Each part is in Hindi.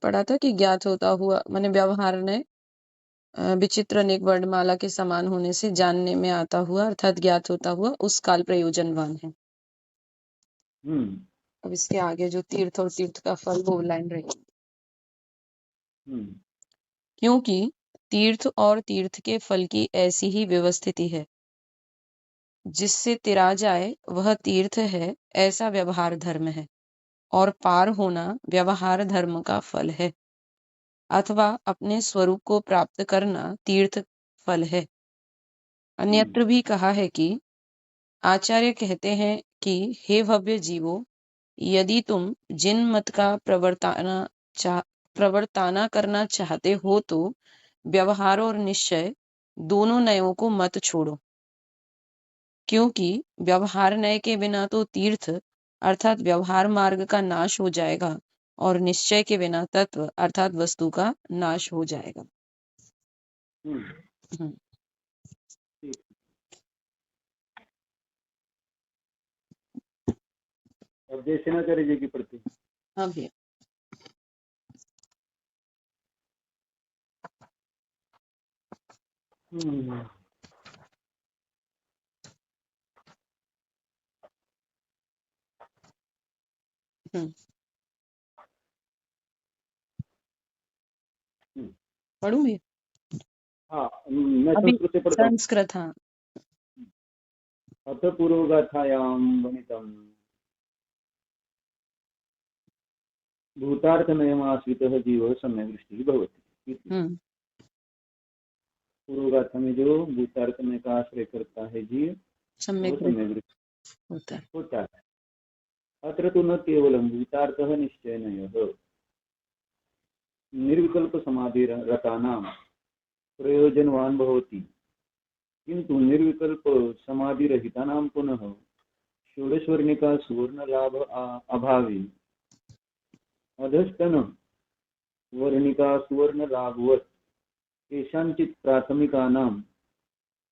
पढ़ा था कि ज्ञात होता हुआ माने व्यवहार ने विचित्र अनेक वर्णमाला के समान होने से जानने में आता हुआ अर्थात ज्ञात होता हुआ उस काल प्रयोजनवान है। अब इसके आगे जो तीर्थ और तीर्थ का फल वो लाइन रहेगी। क्योंकि तीर्थ और तीर्थ के फल की ऐसी ही व्यवस्थिति है, जिससे तिरा जाए वह तीर्थ है, ऐसा व्यवहार धर्म है, और पार होना व्यवहार धर्म का फल है, अथवा अपने स्वरूप को प्राप्त करना तीर्थ फल है। अन्यत्र भी कहा है कि आचार्य कहते हैं कि हे भव्य जीवो, यदि तुम जिन मत का प्रवर्ताना करना चाहते हो तो व्यवहार और निश्चय दोनों नयों को मत छोड़ो, क्योंकि व्यवहार नय के बिना तो तीर्थ अर्थात व्यवहार मार्ग का नाश हो जाएगा और निश्चय के बिना तत्व अर्थात वस्तु का नाश हो जाएगा। अब जैसे ना करेगी की प्रति हाँ भैया। पढ़ूं भी? हाँ, मैं अभी संस्कृत से पढ़ता हूँ। संस्कृत, हाँ। अथ पूर्वगाथायां वर्णितं भूतार्थनयमाश्रितः जीवः सम्यक् दृष्टिः भवति। पूर्वगाथा में जो भूतार्थनय का आश्रय करता है जीव, सम्यक सम्यक दृष्टि होता है। अत्र तो न केवलं भूतार्थः निश्चयनयः निर्विकल्प समाधिरतानां प्रयोजनवान् भवति, किंतु निर्विकल्प समाधिरहितानां पुनः षोडशवर्णिका सुवर्ण लाभ अभावे अधस्तन वर्णिका सुवर्ण लाभवत् केषाञ्चित् प्राथमिकानां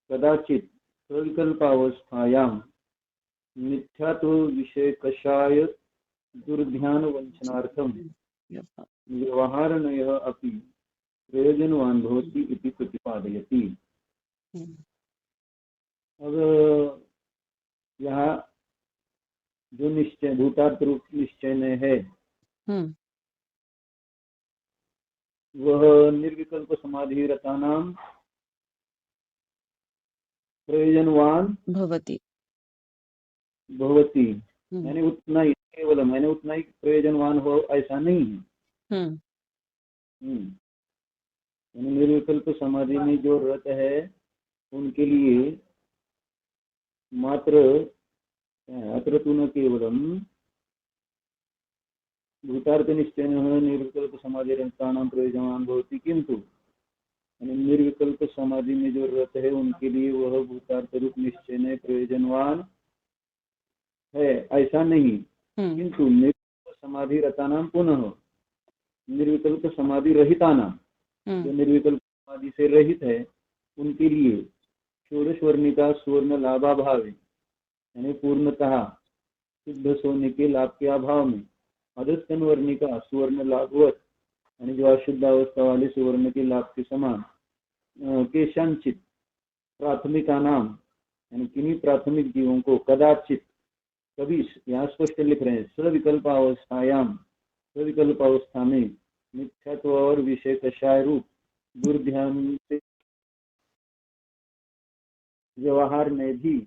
कदाचित् सविकल्पावस्थायां मिथ्यात्व विषयकषाय दुर्ध्यानवञ्चनार्थं व्यवहारनयः अपि प्रयोजनवान् भवति इति प्रतिपादयति। अब यहाँ जो निश्चय भूतार्थ रूप निश्चय है वह निर्विकल्प समाधि रतानां प्रयोजनवान भवति। मैंने उतना ही केवल मैंने उतना ही प्रयोजनवान हो ऐसा नहीं है। निर्विकल्प समाधि में जो रत है उनके लिए मात्र अत्र तु न केवलम भूतार्थ निश्चय निर्विकल्प समाधि रतानां प्रयोजनवान भवति, किंतु निर्विकल्प समाधि में जो रत है उनके लिए वह भूतार्थ रूप निश्चय में प्रयोजनवान है ऐसा नहीं, किंतु निर्विकल्प समाधि रतानां पुनः निर्विकल्प समाधि रहितानां जो निर्विकल्प समाधि से रहित है उनके लिए षोडश वर्णिका सुवर्ण लाभाभावे यानी पूर्णतः शुद्ध सोने के लाभ के अभाव में अधस्तन वर्णिका सुवर्ण लाभवत यानी जो अशुद्ध अवस्था वाले सुवर्ण के लाभ के समान केषांचित प्राथमिका नाम यानी किन्हीं प्राथमिक जीवों को कदाचित कभी, यहाँ स्पष्ट लिख रहे हैं, सविकल्प अवस्थायाम सविकल्प अवस्था में मिथ्यात्व और विषय कषाय रूप दुर्ध्यान से व्यवहार में भी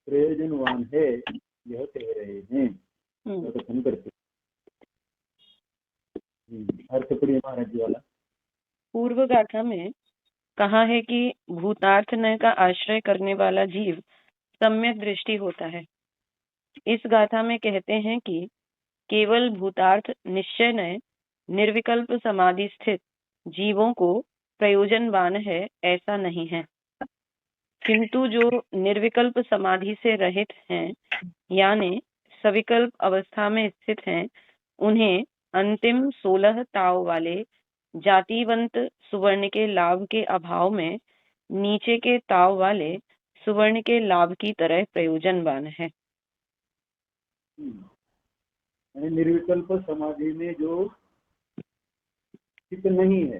प्रयोजनवान है यह कह रहे हैं, कथन करते। अर्थ पढ़िए महाराज जी वाला। पूर्व गाथा में कहा है कि भूतार्थ नय का आश्रय करने वाला जीव सम्यक दृष्टि होता है। इस गाथा में कहते हैं कि केवल भूतार्थ निश्चय नय निर्विकल्प समाधि स्थित जीवों को प्रयोजनवान है ऐसा नहीं है, किंतु जो निर्विकल्प समाधि से रहित हैं यानी सविकल्प अवस्था में स्थित हैं, उन्हें अंतिम 16 ताव वाले जातिवंत सुवर्ण के लाभ के अभाव में नीचे के ताव वाले सुवर्ण के लाभ की तरह प्रयोजनवान है। यानी निर्विकल्प समाधि में जो चित्त नहीं है,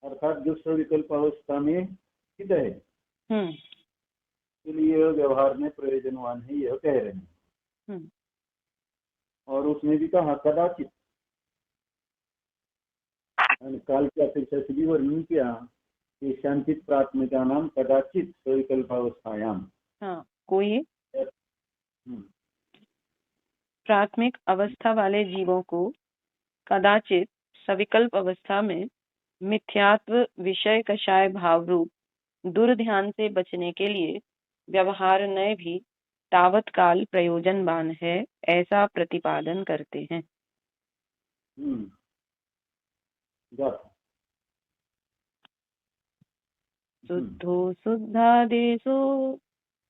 अर्थात जो सविकल्प अवस्था में चित्त है, इसलिए यह व्यवहार में प्रयोजनवान है, यह कह रहे हैं। और उसने भी कहा कदाचित, काल की अपेक्षा से भी वर्णन किया कि शांतित प्राथमिका नाम कदाचित सविकल्प अवस्थायाम। कोई प्राथमिक अवस्था वाले जीवों को कदाचित सविकल्प अवस्था में मिथ्यात्व विषय कषाय भाव रूप दुर्ध्यान से बचने के लिए व्यवहार नय भी तावत काल प्रयोजनवान है, ऐसा प्रतिपादन करते हैं। शुद्धो शुद्धादेशो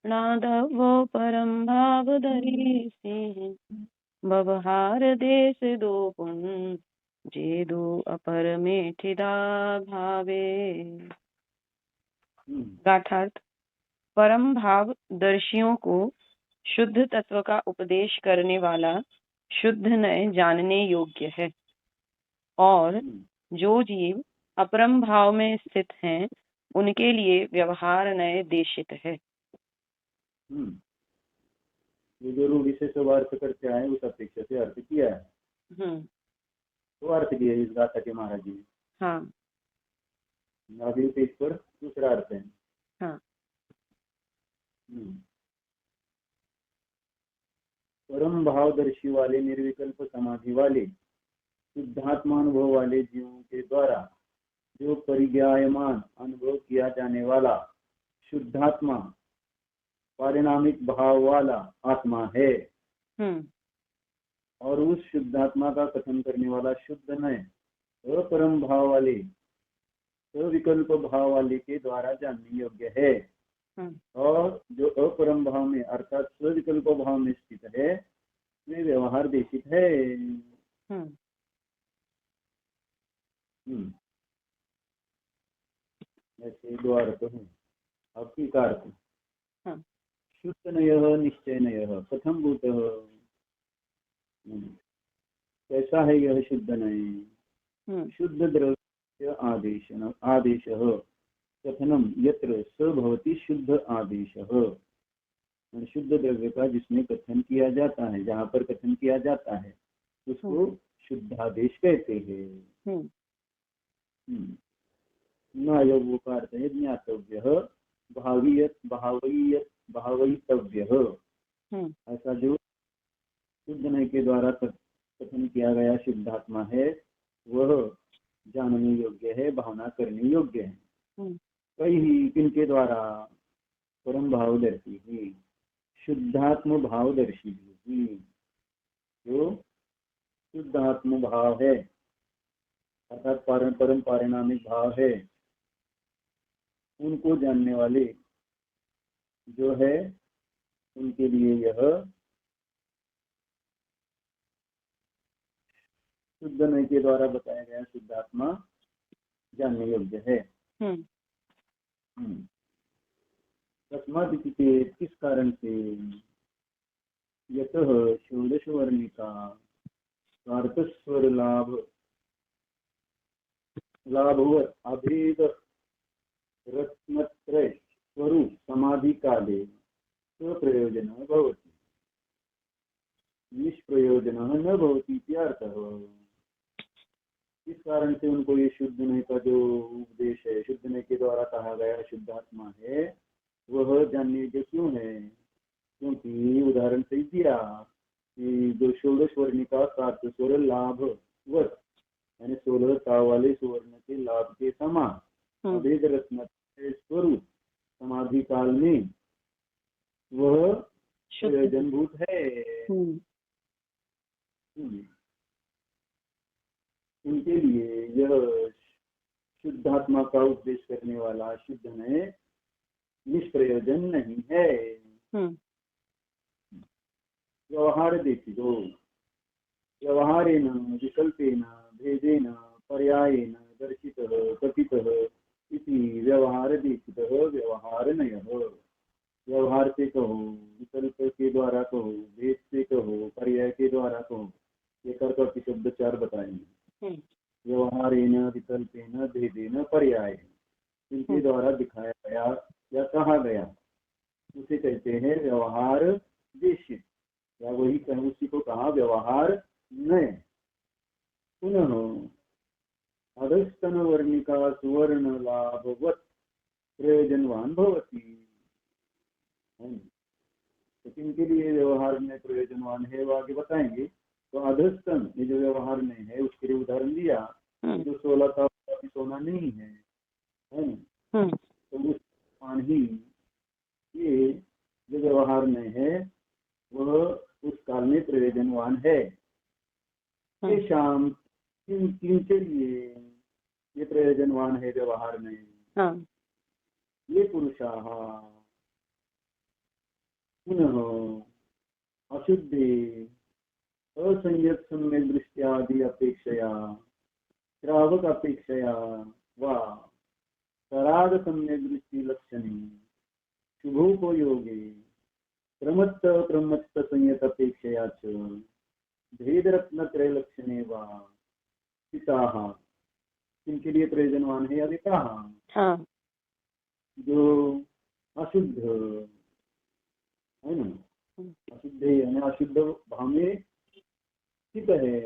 नादवो परम भाव धरीसी व्यवहार देश दो पुन जे दो अपर में ठिदा भावे। गाठार्थ, परम भाव दर्शियों को शुद्ध तत्व का उपदेश करने वाला शुद्ध नय जानने योग्य है, और जो जीव अपरम भाव में स्थित हैं उनके लिए व्यवहार नय देशित है। ये जो रूढ़ी से सब अर्थ करते आए उस अपेक्षा से अर्थ किया है। तो अर्थ दिया इस गाथा के महाराज जी ने। अभी पेज पर दूसरा अर्थ है। परम भावदर्शी वाले निर्विकल्प समाधि वाले शुद्धात्मानुभव वाले जीवों के द्वारा जो परिज्ञायमान अनुभव किया जाने वाला शुद्धात्मा पारिणामिक भाव वाला आत्मा है, और उस शुद्धात्मा का कथन करने वाला शुद्ध नय अपरम भाव वाले विकल्प भाव वाले के द्वारा जानने योग्य है, और जो अपरम भाव में अर्थात स्विकल्प भाव में स्थित है वे व्यवहार देशित है। ऐसे दो अर्थ है। अब की अर्थ शुद्ध नयः निश्चय नयः कथम भूत, कैसा है यह शुद्ध नय? शुद्ध द्रव्य आदेशः कथनम यत्र स भवति शुद्ध आदेशः। शुद्ध द्रव्य का जिसमें कथन किया जाता है, जहाँ पर कथन किया जाता है उसको शुद्धादेश कहते हैं। न का अर्थ है ज्ञातव्य, भावयितव्य। ऐसा जो शुद्ध नय के द्वारा कथन किया गया शुद्धात्मा है वह जानने योग्य है, भावना करने योग्य है। कई किनके द्वारा? परम भावदर्शी ही, शुद्धात्म भावदर्शी ही, जो शुद्धात्म भाव है अर्थात परम पारिणामिक भाव है, उनको जानने वाले जो है उनके लिए यह शुद्ध नय के द्वारा बताया गया शुद्धात्मा जानने योग्य है। तस्मात् किस कारण से? यतः षोडश वर्णिका स्वार्थस्वर लाभवत् अभेद रत्नत्रय स्वरूप समाधि काले स्वप्रयोजन भवति, निष्प्रयोजन न भवति इत्यर्थः। इस कारण से उनको ये शुद्ध नय का जो उपदेश है, शुद्ध नय के द्वारा कहा गया शुद्धात्मा है, वह जानने योग्य क्यों है? क्योंकि उदाहरण से दिया कि जो षोडश वर्णिका सात स्वर लाभवत् यानी 16 ताव वाले सुवर्ण के लाभ के समान अभेद रत्न स्वरूप समाधि काल में वह प्रयोजनभूत है। उनके लिए यह शुद्धात्मा का उपदेश करने वाला शुद्ध नय निष्प्रयोजन नहीं है। व्यवहार देखियो, व्यवहारेण विकल्पेन भेदेन पर्यायेन दर्शितः कथितः इति व्यवहार दीक्षित व्यवहार नय। व्यवहार से कहो, विकल्प के द्वारा कहो, भेद से कहो, पर्याय के द्वारा कहो, ये कर्क शब्द 4 बताएंगे। व्यवहारेण, विकल्पेन, भेदेन, पर्याय, इनके द्वारा दिखाया गया या कहा गया उसे कहते हैं व्यवहार देशित, या वही उसी को कहा व्यवहार नय। पुनः अधस्तन वर्णिका सुवर्ण लाभवत प्रयोजनवान भवति। तो किनके लिए व्यवहार में प्रयोजनवान है वो आगे बताएंगे। तो अधस्तन ये जो व्यवहार में है उसके लिए उदाहरण दिया, जो 16 का सोना नहीं है ना, तो उस मान ही ये जो व्यवहार में है वह उस काल में प्रयोजनवान है। शाम किनके लिए ये प्रयोजनवान है व्यवहार में? ये पुरुषाः पुनः अशुद्धे असंयत सम्यक दृष्टियादि अपेक्षया श्रावक अपेक्षया वा सराग सम्यक दृष्टि लक्षणे शुभोपयोगे प्रमत्त प्रमत्त संयत अपेक्षया च भेदरत्न त्रय लक्षणे वा पिताः किनके लिए प्रयोजनवान है? अभी कहा जो अशुद्ध है ना, अशुद्ध यानी अशुद्ध भाव में स्थित है,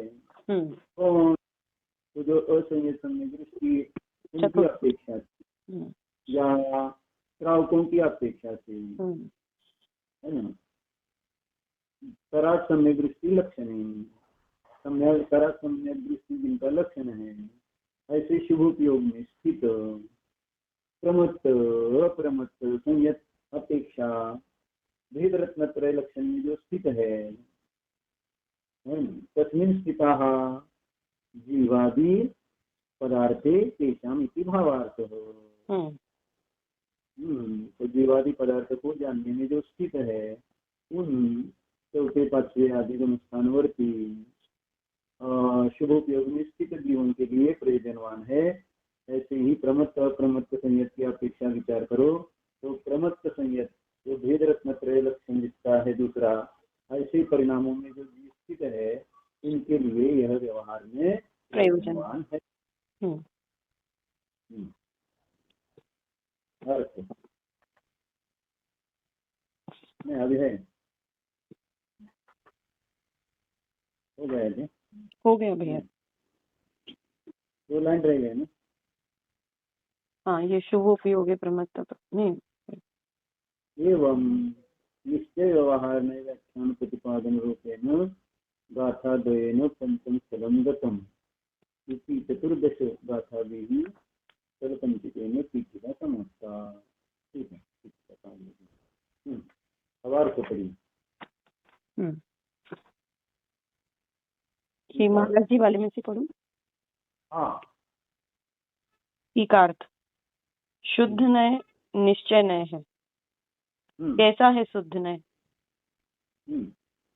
तो जो असंयत सम्यक दृष्टि उनकी अपेक्षा से या श्रावकों की अपेक्षा से है ना, सराग सम्यक दृष्टि लक्षण है, सराग सम्यक दृष्टि जिनका लक्षण है ऐसे शुभ उपयोग में स्थित प्रमत्त अप्रमत्त संयत अपेक्षा भेद रत्न त्रय लक्षण में जो स्थित है तस्मिन् स्थिताः जीवादि पदार्थे तेषाम् इति भावार्थः। तो जीवादि पदार्थ को जानने में जो स्थित है उन चौथे पांचवे आदि स्थानवर्ती शुभोपयोग में स्थित जीवन के लिए प्रयोजनवान है। ऐसे ही प्रमत्त अप्रमत्त संयत की अपेक्षा विचार करो तो प्रमत्त संयत जो भेद रत्न त्रय लक्षण जिसका है दूसरा, ऐसे परिणामों में जो स्थित है इनके लिए यह व्यवहार में प्रयोजनवान है। अभी है हो गया जी? हो गया भैया, 2 लाइन रह गए ना। हाँ, ये शुभ उपयोगी प्रमत्त नहीं एवं निश्चय व्यवहार में व्याख्यान प्रतिपादन रूपेण गाथा द्वयेन पंचम स्थलं गतम् इति चतुर्दश गाथाभिः स्थलपंचकेन पीठिका समाप्ता। ठीक है, अब अर्थ पढ़िए। महाराज जी वाले में से पढ़ूं? हाँ। टीकार्थ शुद्ध नय निश्चय नय है। कैसा है शुद्ध नय?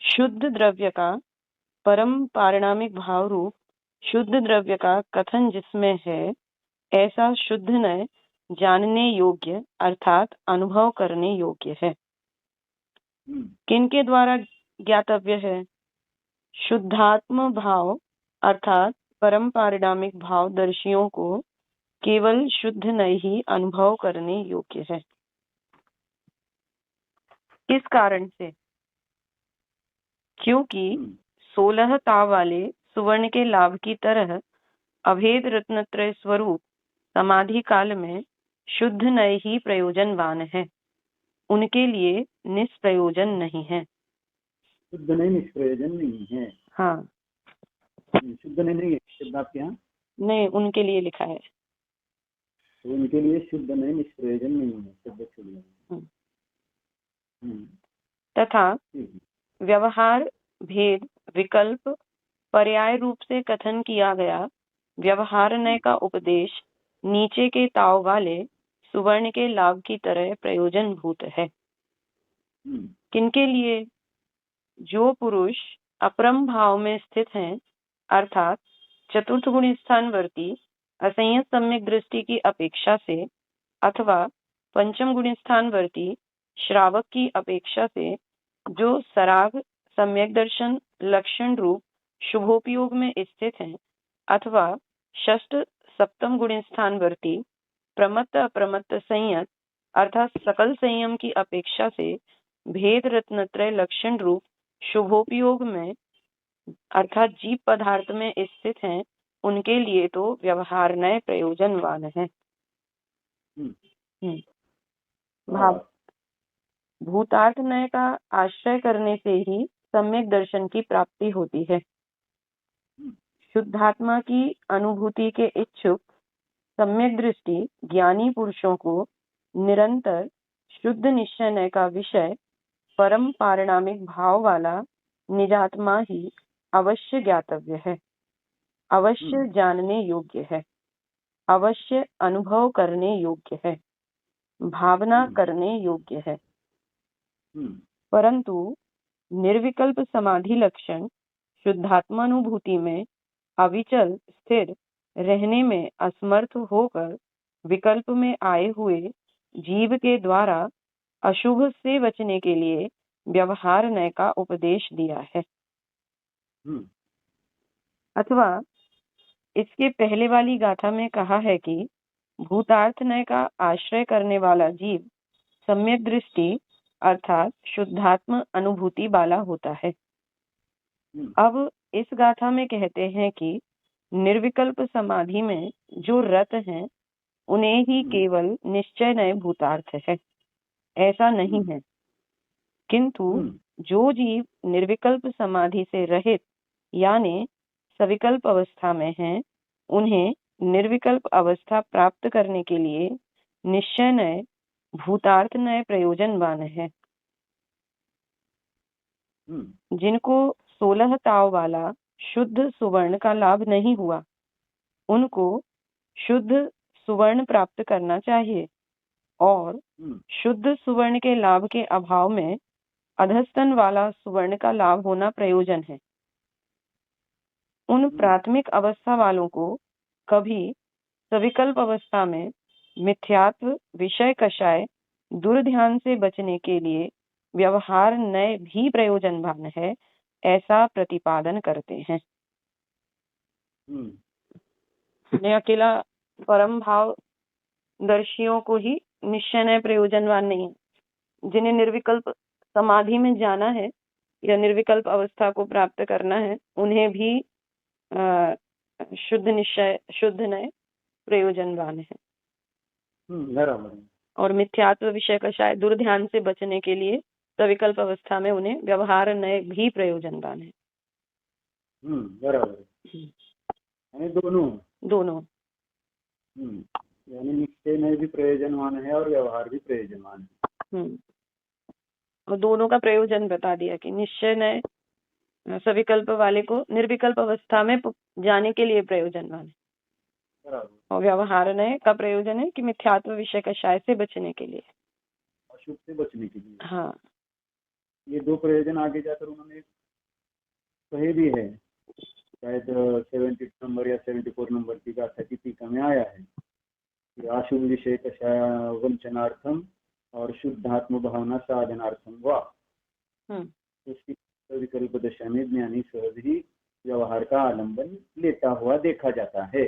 शुद्ध द्रव्य का परम पारिणामिक भाव रूप शुद्ध द्रव्य का कथन जिसमें है ऐसा शुद्ध नय जानने योग्य अर्थात अनुभव करने योग्य है। किनके द्वारा ज्ञातव्य है? शुद्धात्म भाव अर्थात परम पारिणामिक भाव दर्शियों को केवल शुद्ध नय ही अनुभव करने योग्य है। इस कारण से क्योंकि 16 ताव वाले सुवर्ण के लाभ की तरह अभेद रत्नत्रय स्वरूप समाधि काल में शुद्ध नय ही प्रयोजनवान है, उनके लिए निष्प्रयोजन नहीं है। शुद्ध नय निष्प्रयोजन नहीं है। हाँ, शुद्ध नय नहीं है शब्द आपके यहाँ? नहीं, उनके लिए लिखा है। तो उनके लिए शुद्ध नय निष्प्रयोजन नहीं है शब्द छोड़ दिया। तथा व्यवहार भेद विकल्प पर्याय रूप से कथन किया गया व्यवहार नय का उपदेश नीचे के ताव वाले सुवर्ण के लाभ की तरह प्रयोजन भूत है। किनके लिए? जो पुरुष अपरम भाव में स्थित हैं अर्थात चतुर्थ गुण स्थानवर्ती असंयत सम्यक दृष्टि की अपेक्षा से अथवा पंचम गुणस्थानवर्ती श्रावक की अपेक्षा से जो सराग सम्यक दर्शन लक्षण रूप शुभोपयोग में स्थित हैं अथवा षष्ठ सप्तम गुणस्थानवर्ती प्रमत्त अप्रमत्त संयत अर्थात सकल संयम की अपेक्षा से भेद रत्नत्रय लक्षण रूप शुभोपयोग में अर्थात जीव पदार्थ में स्थित हैं, उनके लिए तो व्यवहार नय प्रयोजनवान है। भाव भूतार्थ नय का आश्रय करने से ही सम्यक दर्शन की प्राप्ति होती है। शुद्धात्मा की अनुभूति के इच्छुक सम्यक दृष्टि ज्ञानी पुरुषों को निरंतर शुद्ध निश्चय नय का विषय परम पारिणामिक भाव वाला निजात्मा ही अवश्य ज्ञातव्य है, अवश्य जानने योग्य है, अवश्य अनुभव करने योग्य है, भावना करने योग्य है। परंतु निर्विकल्प समाधि लक्षण शुद्धात्मानुभूति में अविचल स्थिर रहने में असमर्थ होकर विकल्प में आए हुए जीव के द्वारा अशुभ से बचने के लिए व्यवहार नय का उपदेश दिया है। अथवा इसके पहले वाली गाथा में कहा है कि भूतार्थ नय का आश्रय करने वाला जीव सम्यक दृष्टि अर्थात शुद्धात्म अनुभूति वाला होता है। अब इस गाथा में कहते हैं कि निर्विकल्प समाधि में जो रत हैं उन्हें ही केवल निश्चय नय भूतार्थ है, ऐसा नहीं है। किंतु जो जीव निर्विकल्प समाधि से रहित यानी सविकल्प अवस्था में हैं, उन्हें निर्विकल्प अवस्था प्राप्त करने के लिए निश्चय नय भूतार्थ नय प्रयोजनवान है। जिनको 16 ताव वाला शुद्ध सुवर्ण का लाभ नहीं हुआ, उनको शुद्ध सुवर्ण प्राप्त करना चाहिए और शुद्ध सुवर्ण के लाभ के अभाव में अधस्तन वाला सुवर्ण का लाभ होना प्रयोजन है। उन प्राथमिक अवस्था वालों को कभी सविकल्प अवस्था में मिथ्यात्व विषय कषाय दुर्ध्यान से बचने के लिए व्यवहार नय भी प्रयोजनवान है, ऐसा प्रतिपादन करते हैं। अकेला परम भाव दर्शियों को ही निश्चय नय प्रयोजनवान नहीं है। जिन्हें निर्विकल्प समाधि में जाना है या निर्विकल्प अवस्था को प्राप्त करना है, उन्हें भी शुद्ध निश्चय शुद्ध नय प्रयोजनवान है। और मिथ्यात्व विषय का शायद दुर्ध्यान से बचने के लिए सविकल्प अवस्था में उन्हें व्यवहार नय भी प्रयोजनवान है। दोनों यानी निश्चय नय भी प्रयोजनवान है और व्यवहार भी प्रयोजनवान है। और दोनों का प्रयोजन बता दिया कि निश्चय नय सविकल्प वाले को निर्विकल्प अवस्था में जाने के लिए प्रयोजनवान है और व्यवहार नय का प्रयोजन है कि मिथ्यात्व विषय कषाय से बचने के लिए, अशुभ से बचने के लिए। हाँ, ये दो प्रयोजन आगे जाकर उन्होंने कहे भी है, शायद 72 नंबर या 74 नंबर की गाथा की टीका में आया है कि अशुभ विषय कषाय वंचनार्थम और शुद्धात्म भावना साधनार्थम वा। विकल्प दशा में ज्ञानी सहज ही व्यवहार का आलंबन लेता हुआ देखा जाता है।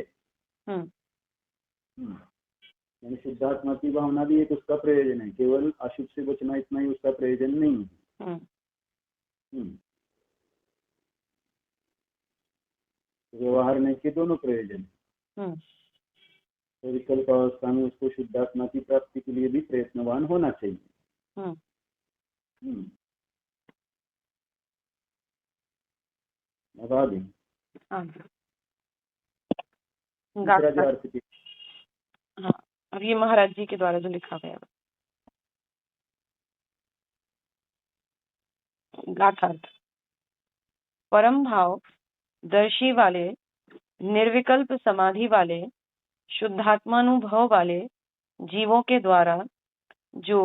यानी शुद्धात्मा की भावना भी एक उसका प्रयोजन है, केवल अशुभ से बचना इतना ही उसका प्रयोजन नहीं है। व्यवहार में के दोनों प्रयोजन। तो विकल्प अवस्था में उसको शुद्धात्मा की प्राप्ति के लिए भी प्रयत्नवान होना चाहिए। अब ये महाराज जी के द्वारा जो लिखा गया गाथार्थ। परम भाव दर्शी वाले निर्विकल्प समाधि वाले शुद्धात्मानुभव वाले जीवों के द्वारा जो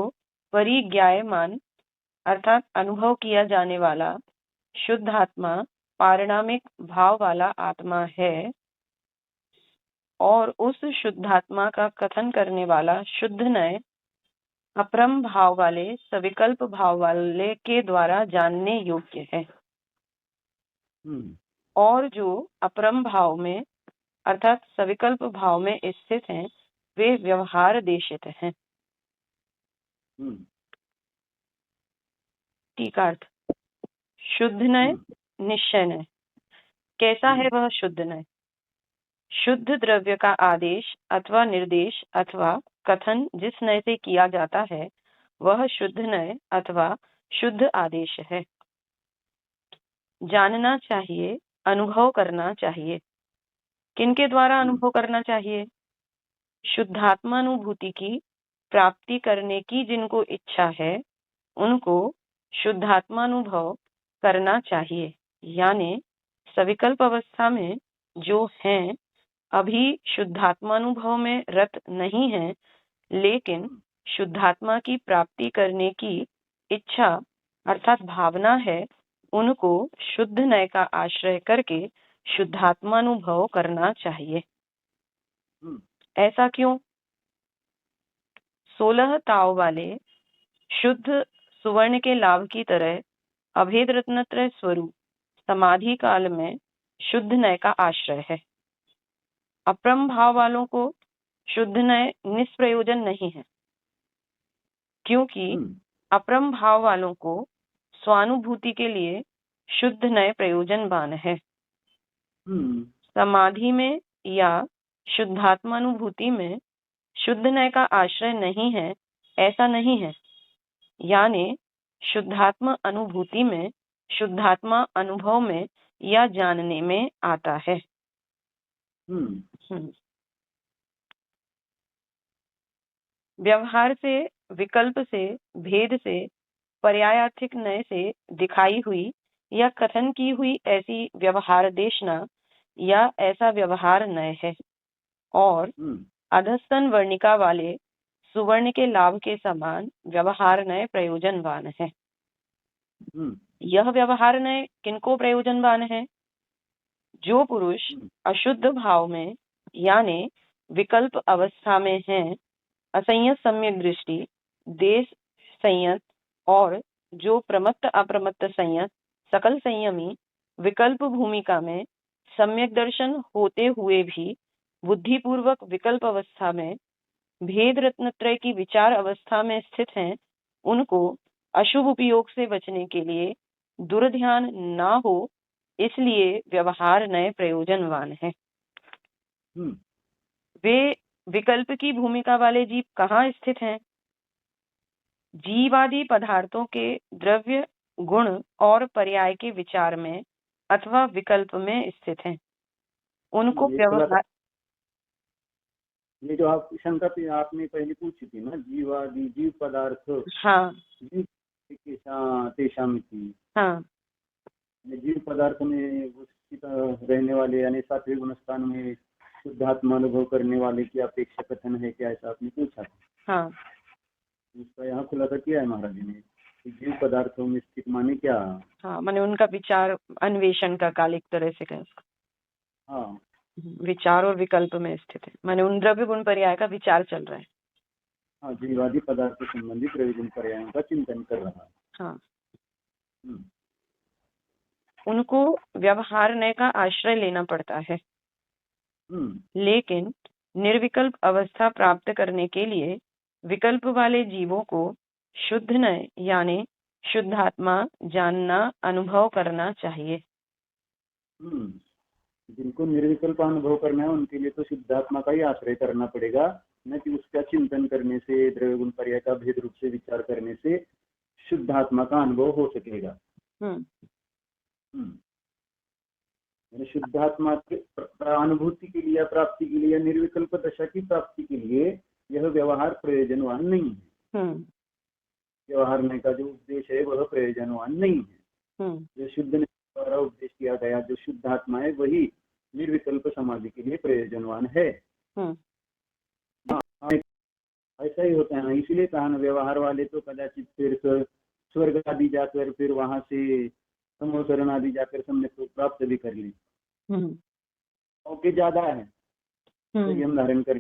परिज्ञायमान अर्थात अनुभव किया जाने वाला शुद्धात्मा पारिणामिक भाव वाला आत्मा है, और उस शुद्धात्मा का कथन करने वाला शुद्ध नय अपरम भाव वाले सविकल्प भाव वाले के द्वारा जानने योग्य है। और जो अपरम भाव में अर्थात सविकल्प भाव में स्थित हैं वे व्यवहार देशित हैं। टीकार्थ। शुद्ध नय, निश्चय नय। कैसा है वह शुद्ध नय? शुद्ध द्रव्य का आदेश अथवा निर्देश अथवा कथन जिस नय से किया जाता है वह शुद्ध नय अथवा शुद्ध आदेश है। जानना चाहिए, अनुभव करना चाहिए। किनके द्वारा अनुभव करना चाहिए? शुद्धात्मानुभूति की प्राप्ति करने की जिनको इच्छा है उनको शुद्धात्मानुभव करना चाहिए। यानी सविकल्प अवस्था में जो हैं अभी शुद्धात्मानुभव में रत नहीं हैं, लेकिन शुद्धात्मा की प्राप्ति करने की इच्छा अर्थात भावना है, उनको शुद्ध नय का आश्रय करके शुद्धात्मानुभव करना चाहिए। ऐसा क्यों? 16 ताव वाले शुद्ध सुवर्ण के लाभ की तरह अभेद रत्नत्रय स्वरूप समाधि काल में शुद्ध नय का आश्रय है। अपरम भाव वालों को शुद्ध नय निष्प्रयोजन नहीं है, क्योंकि अपरम भाव वालों को स्वानुभूति के लिए शुद्ध नय प्रयोजनवान है। समाधि में या शुद्धात्मानुभूति में शुद्ध नय का आश्रय नहीं है, ऐसा नहीं है। यानी शुद्धात्मा अनुभूति में, शुद्धात्मा अनुभव में या जानने में आता है। व्यवहार से, विकल्प से, भेद से, पर्यायार्थिक नय से दिखाई हुई या कथन की हुई ऐसी व्यवहार देशना या ऐसा व्यवहार नय है और अधस्तन वर्णिका वाले सुवर्ण के लाभ के समान व्यवहार नय प्रयोजनवान है। यह व्यवहार नय किनको प्रयोजनवान है? जो पुरुष अशुद्ध भाव में यानी विकल्प अवस्था में हैं, असंयत सम्यक दृष्टि, देश संयत और जो प्रमत्त अप्रमत्त संयत सकल संयमी विकल्प भूमिका में सम्यक दर्शन होते हुए भी बुद्धिपूर्वक विकल्प अवस्था में भेद रत्नत्रय की विचार अवस्था में स्थित हैं, उनको अशुभ उपयोग से बचने के लिए दुर्ध्यान ना हो, इसलिए व्यवहार नय प्रयोजनवान है। वे विकल्प की भूमिका वाले जीव कहाँ स्थित हैं? जीवादि पदार्थों के द्रव्य, गुण और पर्याय के विचार में अथवा विकल्प में स्थित हैं। उनको व्यवहार, ये जो आप शंका आपने पहले पूछी थी ना, जीवादि जीव पदार्थ, हाँ, हाँ, जीव पदार्थ में रहने वाले यानी सात्विक गुण स्थान में शुद्धात्मा अनुभव करने वाले की अपेक्षा कथन है क्या, ऐसा आपने पूछा था। हाँ, उसका यहाँ खुलासा किया है महाराज ने। जीव पदार्थों में स्थित माने क्या? हाँ, माने उनका विचार अन्वेषण का काल एक तरह से कहें। हाँ, विचार और विकल्प में स्थित है, माने उन द्रव्य गुण पर्याय का विचार चल रहा है। हाँ, जीवादि पदार्थ संबंधी द्रव्य गुण पर्यायों का चिंतन कर रहा है। हाँ, उनको व्यवहार नय का आश्रय लेना पड़ता है, लेकिन निर्विकल्प अवस्था प्राप्त करने के लिए विकल्प वाले जीवों को शुद्ध नय यानी शुद्धात्मा जानना, अनुभव करना चाहिए। जिनको निर्विकल्प अनुभव करना है उनके लिए तो शुद्धात्मा का ही आश्रय करना पड़ेगा, न कि उसका चिंतन करने से, द्रव्य गुण पर्याय का भेद रूप से विचार करने से शुद्धात्मा का अनुभव हो सकेगा। शुद्धात्मा के अनुभूति के लिए, प्राप्ति के लिए, निर्विकल्प दशा की प्राप्ति के लिए यह व्यवहार प्रयोजनवान नहीं है। व्यवहार में का जो उद्देश्य है वह प्रयोजनवान नहीं है। जो शुद्ध द्वारा उपदेश किया गया जो शुद्धात्मा है वही निर्विकल्प समाधि के लिए प्रयोजनवान है। ऐसा ही होता है ना, इसीलिए कहा ना, व्यवहार वाले तो कदाचित फिर स्वर्ग आदि जाकर फिर वहां से समोसरण आदि जाकर सम्यक प्राप्त भी कर ली, ओके ज्यादा है। संयम धारण करके,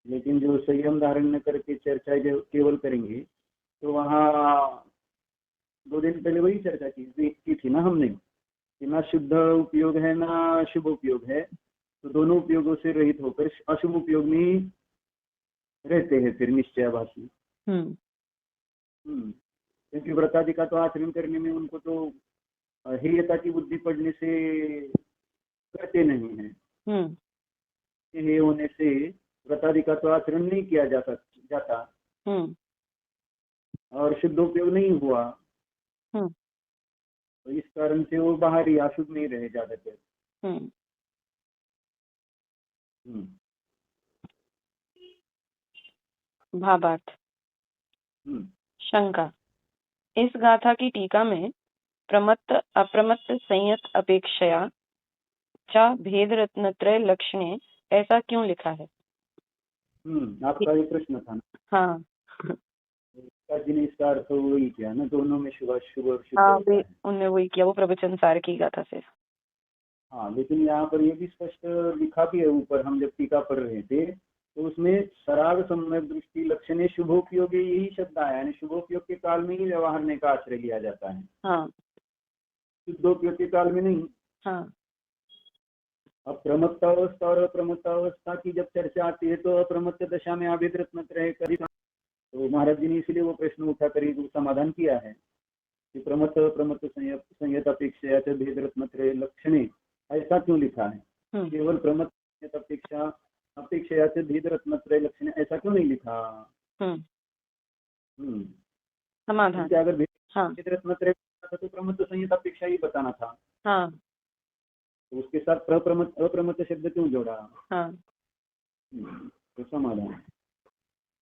लेकिन जो संयम धारण न करके चर्चा जो केवल करेंगे, तो वहाँ 2 दिन पहले वही चर्चा की थी ना हमने कि ना शुद्ध उपयोग है ना शुभ उपयोग है, तो दोनों उपयोगों से रहित होकर अशुभ उपयोग में ही रहते हैं फिर निश्चयभाषी। क्योंकि व्रतादि का तो आचरण करने में उनको तो हेयता की बुद्धि पड़ने से करते नहीं है। हेय होने से व्रतादि का तो आचरण नहीं किया जाता और शुद्ध उपयोग नहीं हुआ, तो इस कारण से वो बाहरी अशुद्ध नहीं रहे ज्यादातर। भावार्थ। शंका। इस गाथा की टीका में प्रमत्त अप्रमत्त संयत अपेक्षया च भेद रत्नत्रय लक्षणे ऐसा क्यों लिखा है? आपका ये प्रश्न था ना। हाँ, जी ने इसका अर्थ वही किया ना, दोनों में शुभ शुभ और शुभ। हाँ, उनने वही किया, वो प्रवचन सार की गाथा से। हाँ, लेकिन यहाँ पर ये भी स्पष्ट लिखा भी है ऊपर, हम जब टीका पढ़ रहे थे तो उसमें सराग सम्यक दृष्टि लक्षणे शुभोपयोग यही शब्द आया, यानी शुभोपयोग के काल में ही व्यवहारने का आश्रय लिया जाता है। हाँ, शुद्धोपयोग के काल में नहीं। हाँ। अप्रमत्तावस्था और अप्रमत्तावस्था की जब चर्चा आती है तो अप्रमत्त दशा में आभेद रत्नत्रय करी, तो महाराज जी ने इसलिए वो प्रश्न उठा कर समाधान किया है कि प्रमत्त प्रमत्त संयत अपेक्षा भेद रत्नत्रय लक्षणे ऐसा क्यों लिखा है? केवल प्रमत्त अपेक्षा अपेक्षा से भेद रत्नत्रय लक्षण ऐसा क्यों नहीं लिखा? समाधान। अगर भेद रत्नत्रय तो प्रमत्त संयत अपेक्षा ही बताना था। तो उसके साथ अप्रमत्त शब्द क्यों जोड़ा? तो समाधान।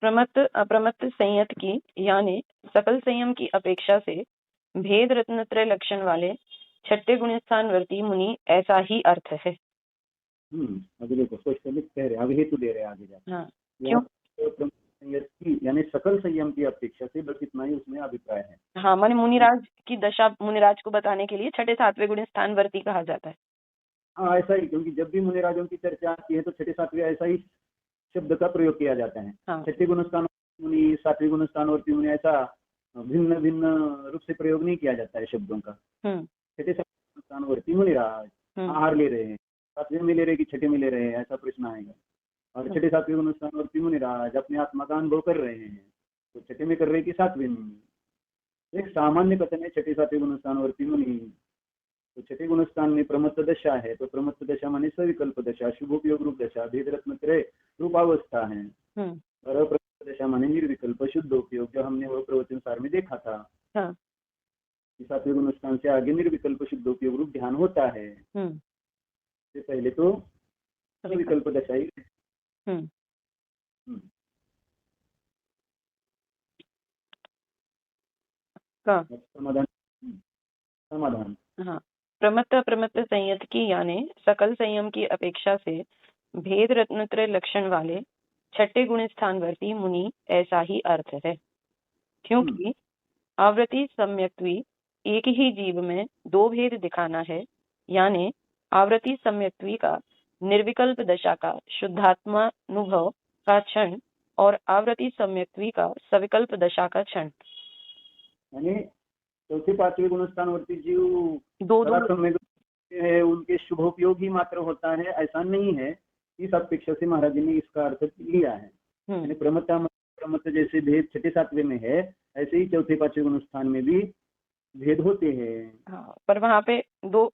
प्रमत्त अप्रमत्त संयत की यानी सकल संयम की अपेक्षा से भेद रत्नत्रय लक्षण वाले छठे गुणस्थानवर्ती मुनि ऐसा ही अर्थ है। अभी देखो स्पष्ट कह रहे, अभी हेतु दे रहे आगे जाकर। क्यों? यानी सकल संयम की अपेक्षा से बस इतना ही उसमें अभिप्राय है। हाँ, माने मुनिराज की दशा मुनिराज को बताने के लिए छठे सातवें गुण स्थानवर्ती कहा जाता है। हाँ, ऐसा ही, क्योंकि जब भी मुनिराजों की चर्चा आती है तो छठे सातवें ऐसा ही शब्द का प्रयोग किया जाता है। छठे गुणस्थान मुनि, सातवें गुणस्थानवर्ती मुनि, ऐसा भिन्न भिन्न रूप से प्रयोग नहीं किया जाता है शब्दों का। छठे सातवें गुणस्थानवर्ती मुनिराज आहार ले रहे हैं, सातवें में ले रहे कि छठे में ले रहे हैं, ऐसा प्रश्न आएगा। और छठे सातवें गुणस्थानवर्ती मुनिराज अपने आत्मा का अनुभव कर रहे हैं, तो छठे में कर रहे कि सातवें में? एक सामान्य कथन है छठे सातवें गुणस्थानवर्ती मुनि। तो छठे गुणस्थान में प्रमत्त दशा है, तो प्रमत्त दशा माने सविकल्प दशा, शुभोपयोग रूप दशा, भेद रत्नत्रय रूपावस्था है। और अप्रमत्त दशा माने निर्विकल्प शुद्ध उपयोग, जो हमने वो प्रवचन सार में देखा था। सातवें गुणस्थान से आगे निर्विकल्प शुद्ध उपयोग रूप ध्यान होता है। से पहले तो विकल्प दशा ही। समाधान। हाँ, प्रमत्त अप्रमत्त संयत की यानी सकल संयम की अपेक्षा से भेद रत्नत्रय लक्षण वाले छठे गुण स्थानवर्ती मुनि ऐसा ही अर्थ है, क्योंकि आवृत्ति सम्यक्त्वी एक ही जीव में दो भेद दिखाना है, यानी आवृत्ति सम्यक्त्वी का निर्विकल्प दशा का शुद्धात्मानुभव का क्षण और आवृत्ति सम्यक्त्वी का सविकल्प दशा का क्षण। यानी चौथे पांचवें गुणस्थानवर्ती जीव दो है, उनके शुभोपयोग ही मात्र होता है, ऐसा नहीं है। इस अपेक्षा से महाराज जी ने इसका अर्थ लिया है। यानी प्रमत्त जैसे भेद छठे सातवें में है, ऐसे ही चौथे पांचवें गुणस्थान में भी भेद होते हैं। पर वहाँ पे दो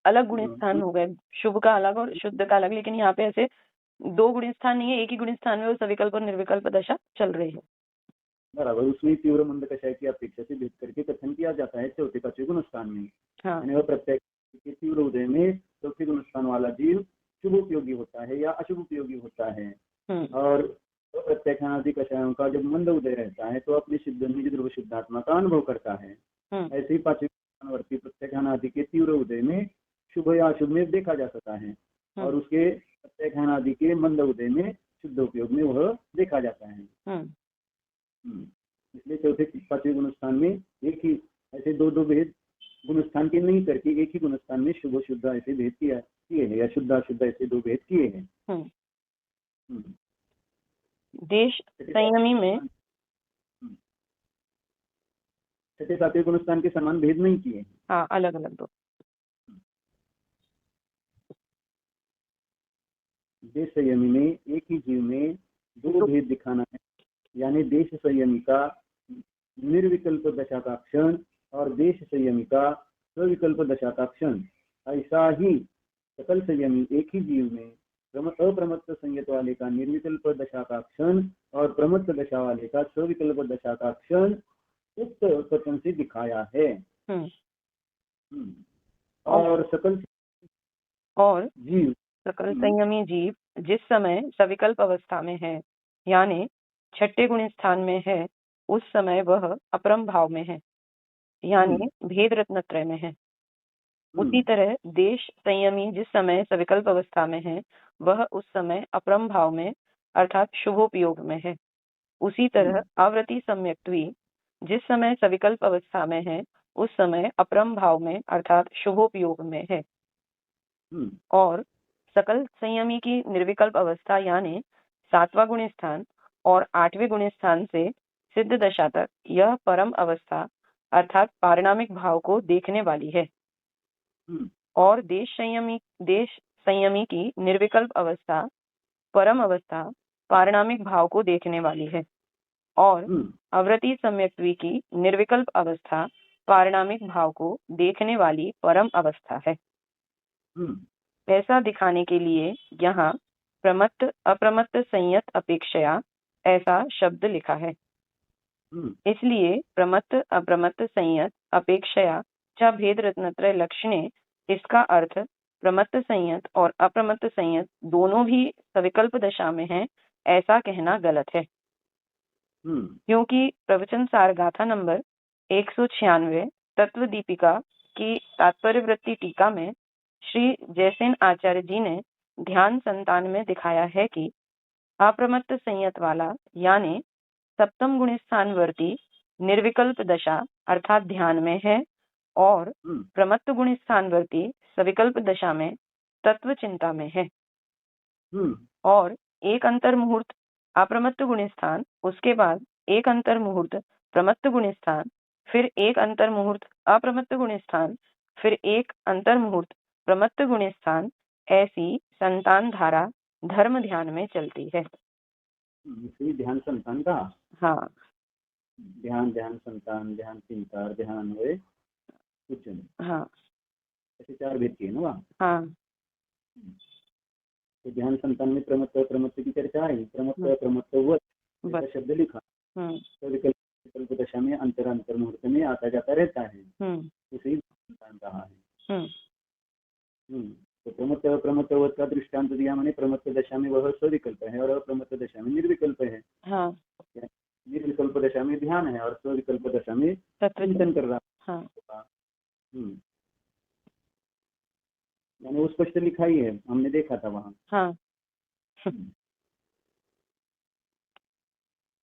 अलग गुण स्थान हो गए, शुभ का अलग और शुद्ध का अलग, लेकिन यहाँ पे ऐसे दो गुण स्थान नहीं है, एक ही गुण स्थान में वो सविकल्प और निर्विकल्प दशा चल रही है। बराबर, उसमें तीव्र मंद कषाय की अपेक्षा से भेद करके कथन किया जाता है चौथे पांचवें गुणस्थान में। यानी प्रत्येक तीव्र उदय में चौथे गुणस्थान वाला जीव शुभ उपयोगी होता है या अशुभ उपयोगी होता है, और प्रत्येक अनादि कषायों का जब मंद उदय रहता है तो अपने सिद्ध निज ध्रुव शुद्धात्मा का अनुभव करता है। ऐसे ही पांचवें गुणस्थानवर्ती प्रत्येक अनादि के तीव्र उदय में शुभ या अशुभ में देखा जा सकता है, और उसके प्रत्येक अनादि के मंद उदय में शुद्ध उपयोग में वह देखा जाता है। इसलिए चौथे पांचवें गुणस्थान में एक ही ऐसे दो भेद गुणस्थान के नहीं करके एक ही गुणस्थान में शुभ शुद्ध ऐसे भेद किया किए हैं, या शुद्ध अशुद्ध ऐसे दो भेद किए हैं। देश संयमी में छठे सातवें गुण स्थान के समान भेद नहीं किए। हाँ, अलग अलग दो। देश संयमी में एक ही जीव में दो भेद दिखाना है, यानी देश संयमी का निर्विकल्प दशा का क्षण और देश संयमी का स्विकल्प दशा का क्षण। ऐसा ही सकल संयमी एक ही जीव में अप्रमत्त संयत वाले का निर्विकल्प दशा का क्षण और प्रमत्त दशा वाले का स्विकल्प दशा का क्षण उक्त कथन से दिखाया है। और सकल जीव सकल संयमी जीव जिस समय सविकल्प अवस्था में है, यानी छठे गुण स्थान में है, उस समय वह अपरम भाव में है, यानी भेद रत्नत्रय में है। उसी तरह देश संयमी जिस समय सविकल्प अवस्था में है, वह उस समय अपरम भाव में अर्थात शुभोपयोग में है। उसी तरह आवृत्ति सम्यक्त्वी जिस समय सविकल्प अवस्था में है, उस समय अपरम भाव में अर्थात शुभोपयोग में है। और सकल संयमी की निर्विकल्प अवस्था यानी 7वां गुण स्थान और 8वें गुण स्थान से सिद्ध दशा तक यह परम अवस्था अर्थात पारिणामिक भाव को देखने वाली है। और देश संयमी की निर्विकल्प अवस्था परम अवस्था पारिणामिक भाव को देखने वाली है। और आवृत्ति सम्यक्त्वी की निर्विकल्प अवस्था पारिणामिक भाव को देखने वाली परम अवस्था है। ऐसा दिखाने के लिए यहाँ प्रमत्त अप्रमत्त संयत अपेक्षया ऐसा शब्द लिखा है। इसलिए प्रमत्त अप्रमत्त संयत अपेक्षया च भेद रत्नत्रय लक्षणे, इसका अर्थ प्रमत्त संयत और अप्रमत्त संयत दोनों भी सविकल्प दशा में हैं, ऐसा कहना गलत है। क्योंकि प्रवचन सार गाथा नंबर 196 तत्व दीपिका की तात्पर्य वृत्ति टीका में श्री जयसेन आचार्य जी ने ध्यान संतान में दिखाया है कि अप्रमत्त संयत वाला यानी सप्तम गुण स्थान वर्ती निर्विकल्प दशा अर्थात ध्यान में है, और प्रमत्त गुण स्थान वर्ती सविकल्प दशा में तत्व चिंता में है। और एक अंतर मुहूर्त अप्रमत्त गुण स्थान, उसके बाद एक अंतर मुहूर्त प्रमत्त गुण स्थान, फिर एक अंतर मुहूर्त अप्रमत्त गुण स्थान, फिर एक अंतर मुहूर्त प्रमत्त गुण स्थान, ऐसी संतान धारा धर्म ध्यान में चलती है। ध्यान संतान का हाँ, ध्यान संतान, ध्यान चिंता, ध्यान हुए कुछ नहीं। हाँ, ऐसे 4 भेद किए ना वहाँ। हाँ, तो ध्यान संतान में प्रमत्त प्रमत्त की चर्चा है। प्रमत्त प्रमत्त शब्द लिखा, तो विकल्प दशा में अंतर मुहूर्त में आता जाता रहता है, उसे संतान कहा है। तो प्रमत्त प्रमत्त का दृष्टांत दिया, मैंने प्रमत्त दशा में वह स्विकल्प है और अप्रमत्त दशा में निर्विकल्प है। निर्विकल्प दशा में ध्यान है और स्विकल्प दशा में चिंतन कर रहा है। यानी वो स्पष्ट लिखा ही है, हमने देखा था वहाँ।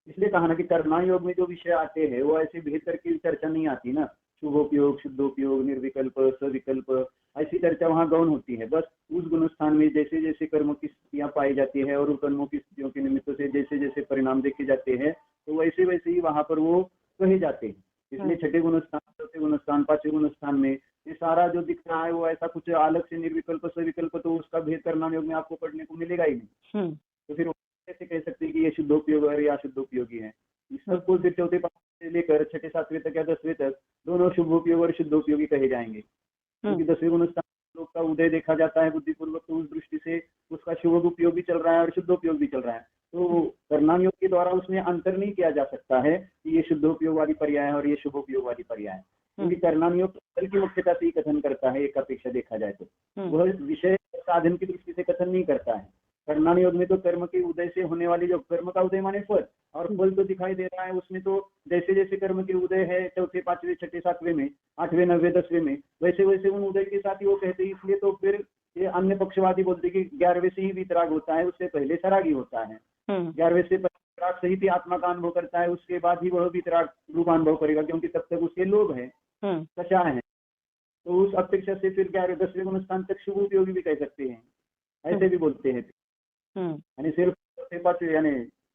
इसलिए कहा ना कि कर्मा योग में जो विषय आते हैं वो ऐसे भेद करके चर्चा नहीं आती ना, शुभोपयोग, शुद्धोपयोग, निर्विकल्प, स्विकल्प, ऐसी चर्चा वहाँ गौण होती है। बस उस गुण स्थान में जैसे जैसे कर्मों की स्थितियाँ पाई जाती है और उन कर्मों की स्थितियों के निमित्त से जैसे जैसे परिणाम देखे जाते हैं, तो वैसे वैसे ही वहाँ पर वो कहे जाते हैं। इसलिए छठे गुण स्थान, चौथे गुण स्थान, 5वें गुण स्थान में ये सारा जो दिख रहा है वो ऐसा कुछ अलग से निर्विकल्प स्विकल्प तो उसका भेद कर्म योग में आपको पढ़ने को मिलेगा ही नहीं। तो फिर कैसे कह सकते हैं कि ये शुद्धोपयोग है या अशुद्धोपयोगी है। इस सबको फिर चौथे पांचवें से लेकर छठे सातवें तक या 10वें तक दोनों शुभोपयोग और शुद्धोपयोगी कहे जाएंगे। क्योंकि 10वें गुण स्थान लोग का उदय देखा जाता है बुद्धिपूर्वक, तो उस दृष्टि से उसका शुभ उपयोग भी चल रहा है और शुद्धोपयोग भी चल रहा है। तो कर्म योग के द्वारा उसमें अंतर नहीं किया जा सकता है कि ये शुद्धोपयोग वाली पर्याय है और ये शुभोपयोग वाली पर्याय है। क्योंकि कर्म योग कल की मुख्यता से ही कथन करता है, एक अपेक्षा देखा जाए तो वह विषय साधन की दृष्टि से कथन नहीं करता है। कर्म योग में तो कर्म के उदय से होने वाली, जो कर्म का उदय माने फल, और फल तो दिखाई दे रहा है उसमें, तो जैसे जैसे कर्म के उदय है चौथे पांचवें छठे सातवें में, 8वें 9वें 10वें में, वैसे वैसे उन उदय के साथ ही वो कहते हैं। इसलिए तो फिर ये अन्य पक्षवादी बोलते कि 11वें से ही वितराग होता है, उससे पहले सरागी होता है। 11वें से वितराग सहित ही आत्मा का अनुभव करता है, उसके बाद ही वह वितराग रूप अनुभव करेगा, क्योंकि तब तक उसके लोभ है, कषा है। तो उस अपेक्षा से फिर क्या 10वें गुण स्थान तक शुभ उपयोगी भी कह सकते हैं, ऐसे भी बोलते हैं। यानी सिर्फ चौथे पांचवें यानी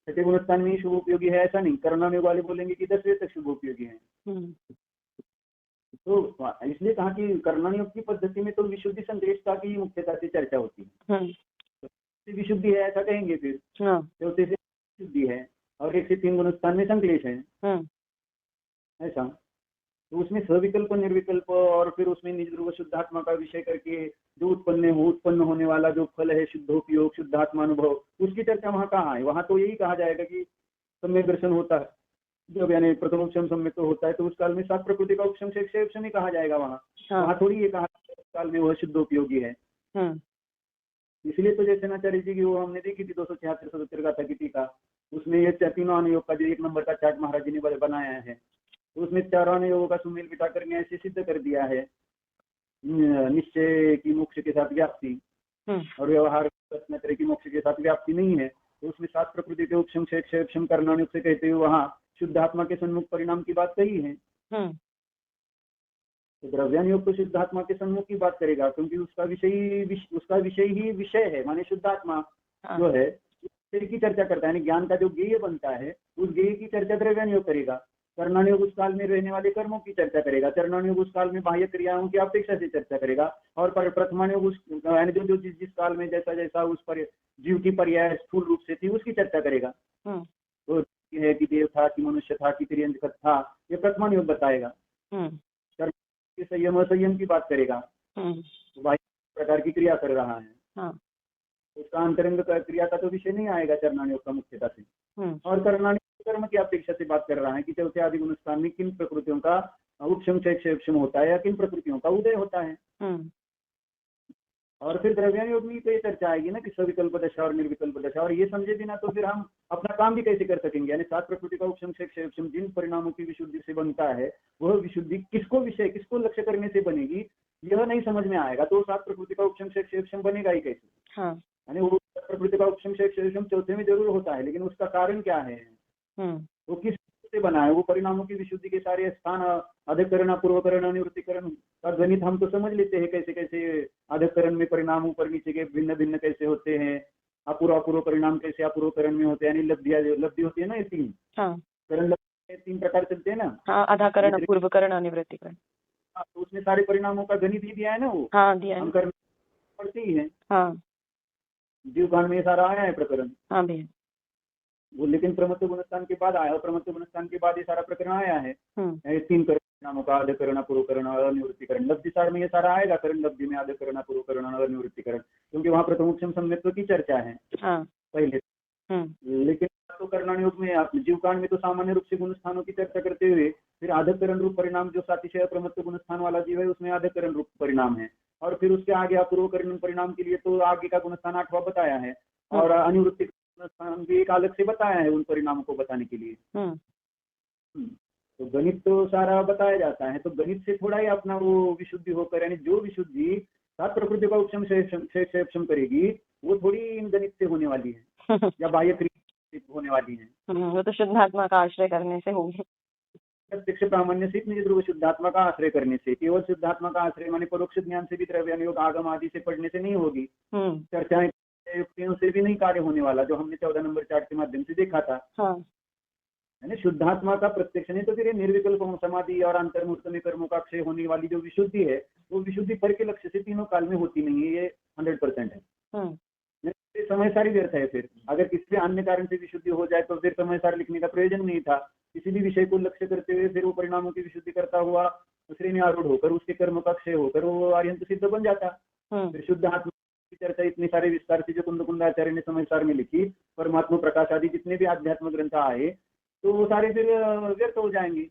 छठे गुण स्थान में ही शुभ उपयोगी है ऐसा नहीं, कर्णानुयोग वाले बोलेंगे कि 10वें तक शुभ उपयोगी है। तो इसलिए कहा कि कर्णानुयोग की पद्धति में तो विशुद्धि संश्लेषता की मुख्यता से चर्चा होती है। तो विशुद्धि है ऐसा कहेंगे, फिर चौथे से शुद्धि है और 1 से 3 गुण स्थान में संश्लेष है ऐसा। तो उसमें सविकल्प निर्विकल्प और फिर उसमें निज ध्रुव शुद्धात्मा का विषय करके जो उत्पन्न होने वाला जो फल है शुद्धोपयोग शुद्धात्मानुभव, उसकी चर्चा वहाँ कहाँ है? वहाँ तो यही कहा जाएगा कि सम्यक दर्शन होता है जब, यानी प्रथमोपशम सम्यक तो होता है, तो उस काल में 7 प्रकृति का उपशम से क्षेपशम ही कहा जाएगा वहाँ। वहाँ थोड़ी ये कहा उस काल में वह शुद्धोपयोगी है। इसलिए तो जैसे नाचार्य जी की वो हमने देखी थी 276 गाथा की टीका, उसमें ये तीनों अनुयोग का जो 1 नंबर का चार्ट महाराज जी ने बनाया है, तो उसमें चारों अनुयोगों का सुमेल बिठा करके ऐसे सिद्ध कर दिया है निश्चय की मोक्ष के साथ व्याप्ति और व्यवहार तरह की मोक्ष के साथ व्याप्ति नहीं है। तो उसमें 7 प्रकृति के उपशम से क्षेपशम कर्णानुयोग से कहते हुए वहाँ शुद्धात्मा के सन्मुख परिणाम की बात कही है। तो द्रव्यानुयोग तो शुद्धात्मा के सन्मुख की बात करेगा, क्योंकि उसका विषय ही विषय है, माने शुद्धात्मा जो है विषय की चर्चा करता है, ज्ञान का जो ज्ञेय बनता है उस ज्ञेय की चर्चा द्रव्यानुयोग करेगा। कर्णानुयोग उस काल में रहने वाले कर्मों की चर्चा करेगा, चरणानुयोग उस काल में बाह्य क्रियाओं की अपेक्षा से चर्चा करेगा, और प्रथमानुयोग उस यानी जो जिस काल में जैसा जैसा उस पर जीव की पर्याय स्थूल रूप से थी उसकी चर्चा करेगा। तो है कि देव था कि मनुष्य था कि त्रियंजक था, ये प्रथमानुयोग बताएगा। संयम असंयम की बात करेगा, बाह्य प्रकार की क्रिया कर रहा है, उसका अंतरंग क्रिया का तो विषय नहीं आएगा चरणानुयोग का मुख्यता से। और कर्णानुयोग कर्म की अपेक्षा से बात कर रहा है कि चौथे आदि गुण स्थान में किन प्रकृतियों का उपशम क्षेपशम होता है या किन प्रकृतियों का उदय होता है। और फिर द्रव्यानुयोग में तो ये चर्चा आएगी ना कि सविकल्प दशा और निर्विकल्प दशा, और ये समझे बिना तो फिर हम अपना काम भी कैसे कर सकेंगे। यानी 7 प्रकृति का उपशम क्षेपशम जिन परिणामों की विशुद्धि से बनता है वह विशुद्धि किसको लक्ष्य करने से बनेगी यह नहीं समझ में आएगा, तो 7 प्रकृति का उपशम क्षेपशम बनेगा ही कैसे। यानी वो प्रकृति का उपशम क्षेपशम चौथे में जरूर होता है, लेकिन उसका कारण क्या है, वो किस से बना है। वो परिणामों की विशुद्धि के सारे स्थान अधिकरण पूर्वकरण निवृत्तिकरण का गणित हम तो समझ लेते हैं, कैसे कैसे अधिकरण में परिणाम ऊपर नीचे के भिन्न भिन्न कैसे होते हैं, अपूर्व परिणाम कैसे अपूर्वकरण में होते हैं, यानी लब्धि होती है ना, ये 3 करण 3 प्रकार चलते हैं ना, आधाकरण पूर्वकरण निवृत्तिकरण। तो उसमें सारे परिणामों का गणित ही दिया है ना, वो दिया है, हम करने पड़ते ही है। जीव कांड में सारा आया है प्रकरण भैया वो, लेकिन प्रमत्व गुणस्थान के बाद आया, और प्रमत्व गुणस्थान के बाद ये सारा प्रकरण आया है 3 परिणामों का अधिकरण पूर्वकरण और निवृत्तिकरण। लब्धि सार में ये सारा आएगा, करण लब्धि में अधिकरण पूर्वकरण और निवृत्तिकरण, क्योंकि वहाँ प्रथमोपशम सम्यत्व की चर्चा है पहले। लेकिन तो कर्णानुयोग में जीवकांड में तो सामान्य रूप से गुण स्थानों की चर्चा करते हुए फिर अधिकरण रूप परिणाम जो सातिशय प्रमत्व गुण स्थान वाला जीव है उसमें अधिकरण रूप परिणाम है, और फिर उसके आगे अपूर्वकरण परिणाम के लिए तो आगे का गुण स्थान 8वां बताया है, और अनिवृत्ति स्थान भी एक अलग से बताया है उन परिणामों को बताने के लिए। तो गणित तो सारा बताया जाता है, तो गणित से थोड़ा ही अपना वो विशुद्धि होकर, यानी जो विशुद्धि 7 प्रकृति का उपशम क्षेपशम करेगी वो थोड़ी इन गणित से होने वाली है या बाह्य क्रिया होने वाली है। वो तो शुद्धात्मा का आश्रय करने से होगी, प्रत्यक्ष प्रामाण्य से निज ध्रुव शुद्धात्मा का आश्रय करने से। केवल शुद्धात्मा का आश्रय माने परोक्ष ज्ञान से भी द्रव्यानुयोग आगम आदि से पढ़ने से नहीं होगी, चर्चाएं युक्तियों से भी नहीं कार्य होने वाला, जो हमने 14 नंबर चार्ट के माध्यम से देखा था। यानी शुद्धात्मा का प्रत्यक्ष नहीं तो फिर निर्विकल्प समाधि और अंतर्मुक्त में कर्मों का क्षय होने वाली जो विशुद्धि है वो विशुद्धि फल के लक्ष्य से तीनों काल में होती नहीं है, ये 100% है। समय सारी व्यर्थ है। फिर अगर किसी अन्य कारण से विशुद्धि हो जाए तो फिर समय सार लिखने का प्रयोजन नहीं था। किसी भी विषय को लक्ष्य करते हुए फिर वो परिणामों की विशुद्धि करता हुआ श्रेणी आरूढ़ होकर उसके कर्म का क्षय होकर वो आर्यंत सिद्ध बन जाता। फिर शुद्ध आत्मा की चर्चा इतनी सारे विस्तार से जो कुंदकुंदाचार्य ने समय सार में लिखी, परमात्मा प्रकाश आदि जितने भी आध्यात्म ग्रंथ आए तो वो सारे फिर व्यर्थ हो जाएंगे।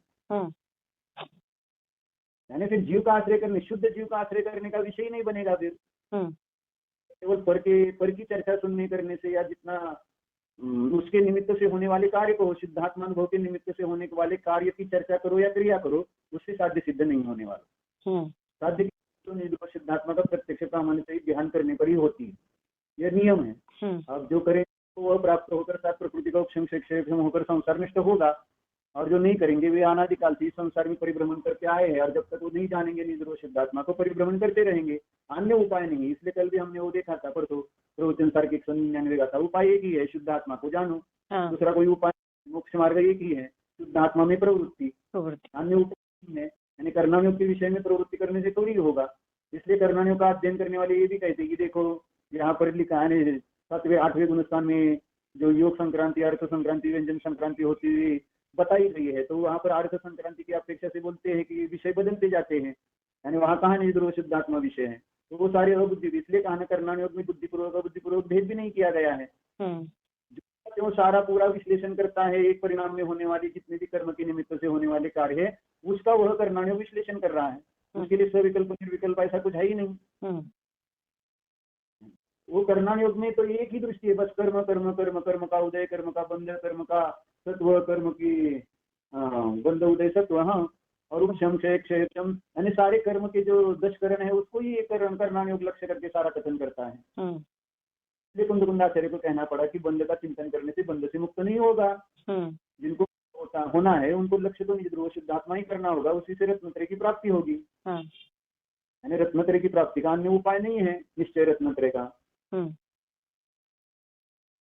यानी फिर जीव का आश्रय करने, शुद्ध जीव का आश्रय करने का विषय ही नहीं बनेगा। फिर केवल पर की चर्चा सुनने करने से या जितना उसके निमित्त से होने वाले कार्य को, शुद्धात्मा अनुभव के निमित्त से होने वाले कार्य की चर्चा करो या क्रिया करो, उससे साध्य सिद्ध नहीं होने वाला। साध्य तो शुद्धात्मा का प्रत्यक्ष प्रामाण्य से ध्यान करने पर ही होती है, यह नियम है। अब जो करें तो वह प्राप्त होकर 7 प्रकृति का उपशम क्षेपशम होकर संसार नष्ट होगा। और जो नहीं करेंगे वे अनादिकाल से इस संसार में परिभ्रमण करके आए हैं, और जब तक वो नहीं जानेंगे निजरूप शुद्धात्मा को, परिभ्रमण करते रहेंगे। अन्य उपाय नहीं है। इसलिए कल भी हमने वो देखा था, पर तो प्रवचन सार के 199 का था, उपाय एक ही है, शुद्धात्मा को जानो। हाँ, दूसरा कोई उपाय, मोक्ष मार्ग एक ही है, शुद्धात्मा में प्रवृत्ति, प्रवृत्ति। अन्य उपाय नहीं है। यानी कर्णानुयोग के विषय में प्रवृत्ति करने से थोड़ी होगा। इसलिए कर्णानुयोग का अध्ययन करने वाले ये भी कहते हैं कि देखो यहाँ पर लिखा है 7वें 8वें गुणस्थान में जो योग संक्रांति, अर्थ संक्रांति, व्यंजन संक्रांति होती हुई बताई गई है, तो वहाँ पर अर्थ संक्रांति की अपेक्षा से बोलते हैं कि विषय बदलते जाते हैं। यानी वहाँ कहाँ निजरूप शुद्धात्मा विषय है, तो वो सारे अबुद्धि, इसलिए कहा कर्णानुयोग में बुद्धिपूर्वक अबुद्धिपूर्वक भेद भी नहीं किया गया है। जो सारा पूरा विश्लेषण करता है एक परिणाम में होने वाली जितने भी कर्म के निमित्त से होने वाले कार्य है, उसका वह कर्णानुयोग विश्लेषण कर रहा है। उसके लिए स्विकल्प निर्विकल्प ऐसा कुछ है ही नहीं। वो कर्णानुयोग में तो एक ही दृष्टि है, बस कर्म कर्म कर्म, कर्म का उदय, कर्म का बंध, कर्म का सत्व, कर्म की बंध उदय सत्व, हाँ, और उपशम क्षय क्षय क्षम, यानी सारे कर्म के जो 10 करण है उसको ही एक कर्णानुयोग लक्ष्य करके सारा कथन करता है। इसलिए कुंदकुंडाचार्य को कहना पड़ा कि बंध का चिंतन करने से बंध से मुक्त नहीं होगा। जिनको होना है उनको लक्ष्य तो निजरूप शुद्धात्मा ही करना होगा, उसी से रत्नत्रय की प्राप्ति होगी। यानी रत्नत्रय की प्राप्ति का अन्य उपाय नहीं है निश्चय रत्नत्रय का।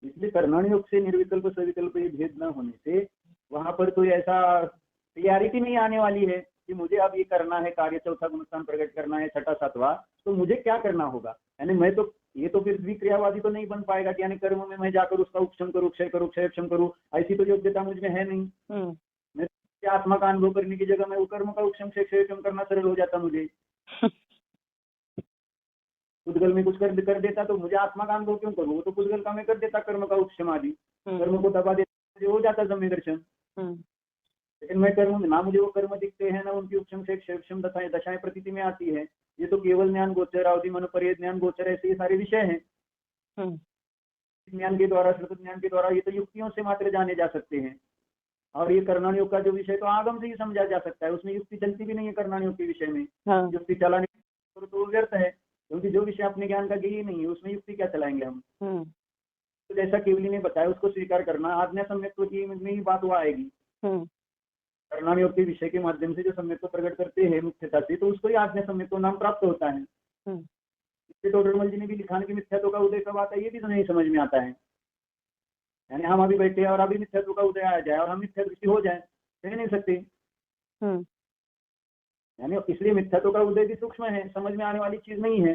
इसलिए कर्णानुयोग से निर्विकल्प सविकल्प ये भेद न होने से वहां पर कोई ऐसा क्लियरिटी नहीं आने वाली है कि मुझे अब ये करना है, कार्य चौथा गुणस्थान प्रकट करना है, छठा सातवां, तो मुझे क्या करना होगा। यानी मैं तो ये तो फिर द्विक्रियावादी तो नहीं बन पाएगा कि यानी कर्म में मैं जाकर उसका उपशम करूँ, क्षय करूँ, क्षय क्षम करूँ, ऐसी तो योग्यता मुझ में है नहीं। मैं आत्मा का अनुभव करने की जगह मैं वो कर्म का उपशम क्षय क्षय क्षम करना सरल हो जाता मुझे। पुद्गल में कुछ कर देता तो मुझे आत्मा का अनुभव क्यों करूँ, वो तो पुद्गल का मैं कर देता कर्म का उपशम आदि, कर्म को दबा देता, मुझे हो जाता सम्य दर्शन। लेकिन मैं कर्म ना मुझे वो कर्म दिखते हैं ना उनकी उपशम से क्षम दशाएं प्रतीति में आती है। ये तो केवल ज्ञान गोचर, अवधि मनोपर्य ज्ञान गोचर, ऐसे ये सारे विषय हैं। ज्ञान के द्वारा, श्रुत ज्ञान के द्वारा ये तो युक्तियों से मात्र जाने जा सकते हैं। और ये कर्णानुयोग का जो विषय तो आगम से ही समझा जा सकता है, उसमें युक्ति चलती भी नहीं है कर्णानुयोग के विषय में। युक्ति चलाने तो व्यर्थ है, क्योंकि जो विषय अपने ज्ञान का ज्ञेय नहीं है उसमें युक्ति क्या चलाएंगे हम। तो जैसा केवली ने बताया उसको स्वीकार करना, आज्ञा सम्यक्त्व की में ही बात वो आएगी। कर्णानुयोग के विषय के माध्यम से जो सम्यक्त्व प्रकट करते हैं मुख्यता से, तो उसको ही आज्ञा सम्यक्त्व नाम प्राप्त होता है। इसलिए टोडरमल जी ने भी लिखा कि मिथ्यात्व का उदय कब आता है ये भी तो नहीं समझ में आता है। यानी हम अभी बैठे हैं और अभी मिथ्यात्व का उदय आ जाए और हम मिथ्या दृष्टि हो जाए, कह नहीं सकते। यानी इसलिए मिथ्यात्व का उदय भी सूक्ष्म है, समझ में आने वाली चीज नहीं है।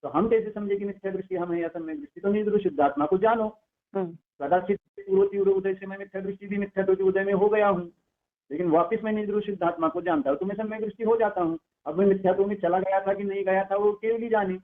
तो हम कैसे समझे कि मिथ्या दृष्टि हम है या सम्यक दृष्टि। तो निजरूप शुद्धात्मा को जानो। कदाचित पूर्व तीव्र उदय से मैं मिथ्या दृष्टि भी मिथ्यात्व के उदय में हो गया हूँ, लेकिन वापिस मैं निजरूप शुद्धात्मा को जानता हूँ तो मैं सम्यक दृष्टि हो जाता हूँ। अब मैं मिथ्यात्व में चला गया था कि नहीं गया था वो केवल ही जाने,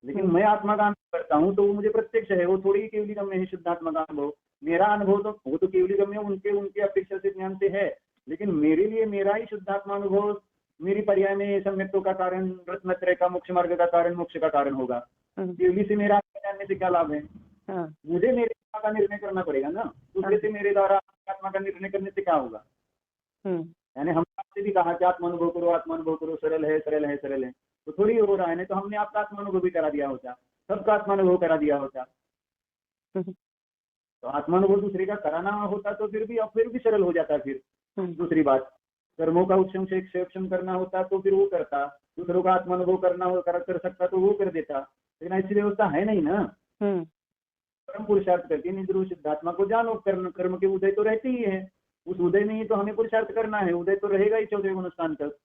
लेकिन मैं आत्मा का अनुभव करता हूँ तो वो मुझे प्रत्यक्ष है। वो थोड़ी केवली गम्य है शुद्धात्मा का अनुभव। मेरा अनुभव तो वो तो केवली गम्य उनके अपेक्षा से ज्ञान से है, लेकिन मेरे लिए मेरा ही शुद्धात्मा अनुभव मेरी पर्याय में सम्यक्त्व का कारण, रत्नत्रय का मोक्ष मार्ग का कारण, मोक्ष का कारण होगा। केवली से मेरा जानने से क्या लाभ है। मुझे मेरे आत्मा का निर्णय करना पड़ेगा ना, दूसरे से मेरे द्वारा आत्मा का निर्णय करने से क्या होगा। यानी हमने आपसे भी कहा कि आत्मानुभव करो, आत्मानुभव करो, सरल है सरल है सरल है, तो थोड़ी हो रहा है। नहीं तो हमने आपका आत्मानुभव भी करा दिया होता, सबका आत्मानुभव करा दिया होता। तो आत्मानुभव दूसरे का कराना होता तो फिर भी सरल हो जाता। फिर दूसरी बात, कर्मों का उपशम से क्षम करना होता तो फिर वो करता, दूसरों का आत्मानुभव करना हो कर सकता तो वो कर देता, लेकिन ऐसी व्यवस्था है नहीं ना। कर्म पुरुषार्थ करके निजरूप शुद्धात्मा को जानो। कर्म के उदय तो रहते ही है, उस उदय में ही तो हमें पुरुषार्थ करना है। उदय तो रहेगा ही 14 गुणस्थान तक,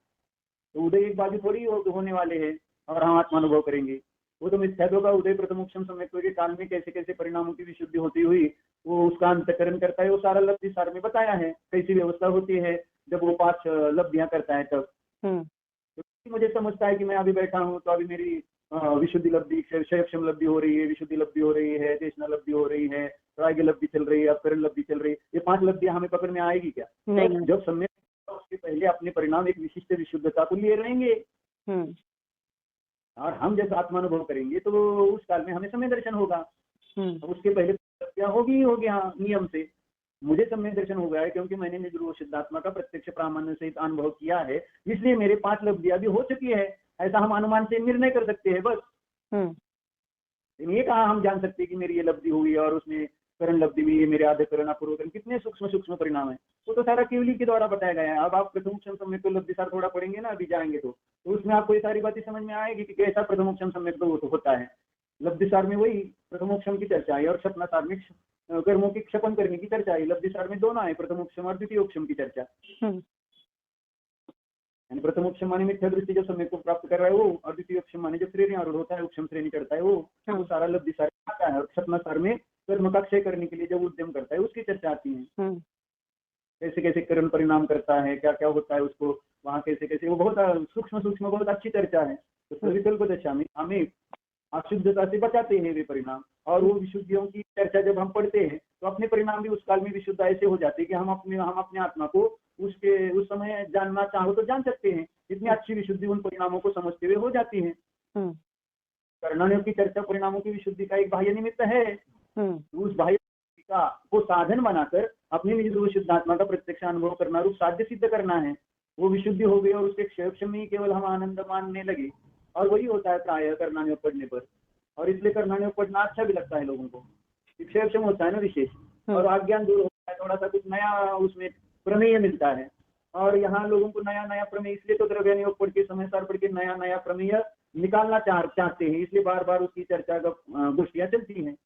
तो उदय एक बाजू थोड़ी होने वाले हैं और हम आत्मानुभव करेंगे। वो तो मिथ्यात्व का उदय प्रथमोक्षम सम्यक्त्व के काल में कैसे कैसे परिणामों की विशुद्धि होती हुई वो उसका अंतकरण करता है, वो सारा लब्धि सार में बताया है कैसी व्यवस्था होती है जब वो 5 लब्धियां करता है तब। तो मुझे समझता है कि मैं अभी बैठा हूँ तो अभी मेरी विशुद्धि लब्धि, क्षयक्षम लब्धि हो रही है, विशुद्धि लब्धि हो रही है, देशना लब्धि हो रही है, प्राज्ञ लब्धि चल रही है, अपकरण लब्धि चल रही है। ये 5 लब्धियां हमें पकड़ में आएगी क्या? नहीं। जब सम्यक उसके पहले अपने परिणाम एक विशिष्ट विशुद्धता को लिए रहेंगे और हम जब आत्मानुभव करेंगे तो उस काल में हमें समय दर्शन होगा। उसके पहले क्या होगी नियम से मुझे समय दर्शन हो गया है, क्योंकि मैंने निजरूप शुद्धात्मा का प्रत्यक्ष प्रामाण्य सहित अनुभव किया है, इसलिए मेरे 5 लब्धियां भी हो चुकी है। ऐसा हम अनुमान से निर्णय कर सकते हैं बस। ये कहा हम जान सकते हैं कि मेरी ये लब्धि हुई और उसमें करण लब्धि में ये मेरे आधे करण अपूर्व करण, कितने सूक्ष्म सूक्ष्म परिणाम है, वो तो सारा केवली के द्वारा बताया गया है। अब आप प्रथमोपशम सम्यक तो लब्धि सार थोड़ा पढ़ेंगे ना अभी जाएंगे तो उसमें आपको ये सारी बातें समझ में आएगी कि कैसा प्रथमोपशम सम्यक तो होता है। लब्धि सार में वही प्रथमोपशम की चर्चा है और क्षपना सार में कर्मों की क्षपन करने की चर्चा है। लब्धि सार में दोनों है, प्रथमोपशम और द्वितीयोपशम की चर्चा। यानी प्रथमोपशम माने मिथ्या दृष्टि जो सम्यक को प्राप्त कर रहा है वो, और द्वितीयोपशम माने जो श्रेणी आरूढ़ होता है, उपशम श्रेणी करता है वो सारा लब्धि सार आता है। और क्षपना सार में कर्म का क्षय करने के लिए जो उद्यम करता है उसकी चर्चा आती है। कैसे कैसे कर्म परिणाम करता है, क्या क्या होता है उसको वहाँ कैसे कैसे, वो बहुत सूक्ष्म सूक्ष्म बहुत अच्छी चर्चा है। तो सविकल्प दशा में हमें अशुद्धता से बचाते हैं वे परिणाम, और वो विशुद्धियों की चर्चा जब हम पढ़ते हैं तो अपने परिणाम भी उस काल में विशुद्ध ऐसे हो जाते हैं कि हम अपने आत्मा को उस समय जानना चाहो तो जान सकते हैं। इतनी अच्छी विशुद्धि उन परिणामों को समझते हुए हो जाती है। कर्णानियों की चर्चा परिणामों की विशुद्धि का एक बाह्य निमित्त है। उस बाह्य का को साधन बनाकर अपनी निज शुद्धात्मा का प्रत्यक्ष अनुभव करना, रूप साध्य सिद्ध करना है। वो विशुद्धि हो गई और उसके क्षय में केवल हम आनंद मानने लगे, और वही होता है प्राय कर्णानियोग पढ़ने पर। और इसलिए कर्णानियोग पढ़ना अच्छा भी लगता है लोगों को, क्षय होता है ना विशेष, और अज्ञान दूर होता है, थोड़ा सा कुछ नया उसमें प्रमेय मिलता है। और यहाँ लोगों को नया नया प्रमेय, इसलिए तो द्रव्यानुयोग पढ़ के समय सार पढ़ के नया नया प्रमेय निकालना चाहते हैं, इसलिए बार बार उसकी चर्चा गोष्ठियां चलती हैं।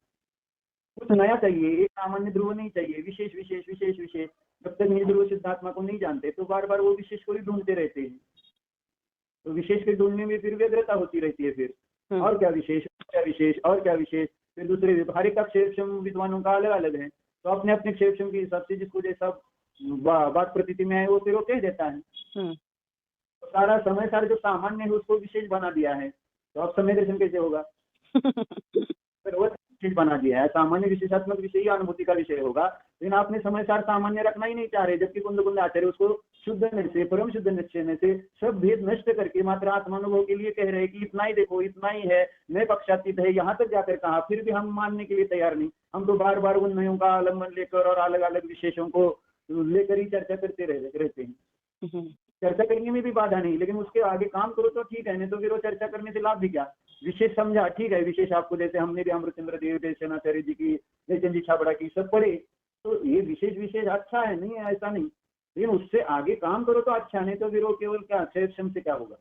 कुछ नया चाहिए, एक सामान्य ध्रुव नहीं चाहिए, विशेष विशेष विशेष विशेष। जब तक निज ध्रुव सिद्धात्मा को नहीं जानते तो बार बार वो विशेष को ही ढूंढते रहते हैं। तो विशेष के ढूंढने में फिर व्यग्रता होती रहती है। फिर और क्या विशेष, क्या विशेष, और क्या विशेष। फिर दूसरे हर एक का क्षेत्रक्षम विद्वानों का अलग अलग है, तो अपने अपने क्षेत्रक्षम के हिसाब से जिसको जैसा बात प्रतीति में है वो फिर वो कह देता है। तो सारा समय सारा जो सामान्य है उसको विशेष बना दिया है, तो अब समय दर्शन कैसे होगा? फिर वो विशेष बना दिया है, सामान्य विशेषात्मक विषय ही अनुभूति का विषय होगा। लेकिन आपने समय सार सामान्य रखना ही नहीं चाह रहे, जबकि कुंद कुंद आचार्य उसको शुद्ध निश्चय, परम शुद्ध निश्चय से सब भेद नष्ट करके मात्र आत्मानुभव के लिए कह रहे हैं कि इतना ही देखो, इतना ही है, मैं पक्षातीत है, यहाँ तक जाकर कहा। फिर भी हम मानने के लिए तैयार नहीं। हम तो बार बार उन नयों का आलम्बन लेकर और अलग अलग विशेषों को लेकर ही चर्चा करते रहते हैं। चर्चा करने में भी बाधा नहीं, लेकिन उसके आगे काम करो तो ठीक है, नहीं तो फिर वो चर्चा करने से लाभ भी क्या? विशेष समझा, ठीक है, विशेष आपको जैसे हमने भी अमृतचंद्र देव देवसेनाचार्य जी की, जयचंद जी छाबड़ा की सब पढ़े, तो ये विशेष अच्छा है, नहीं है ऐसा नहीं, लेकिन उससे आगे काम करो तो अच्छा, नहीं तो फिर वो केवल क्या क्षेत्रक्षम से क्या होगा?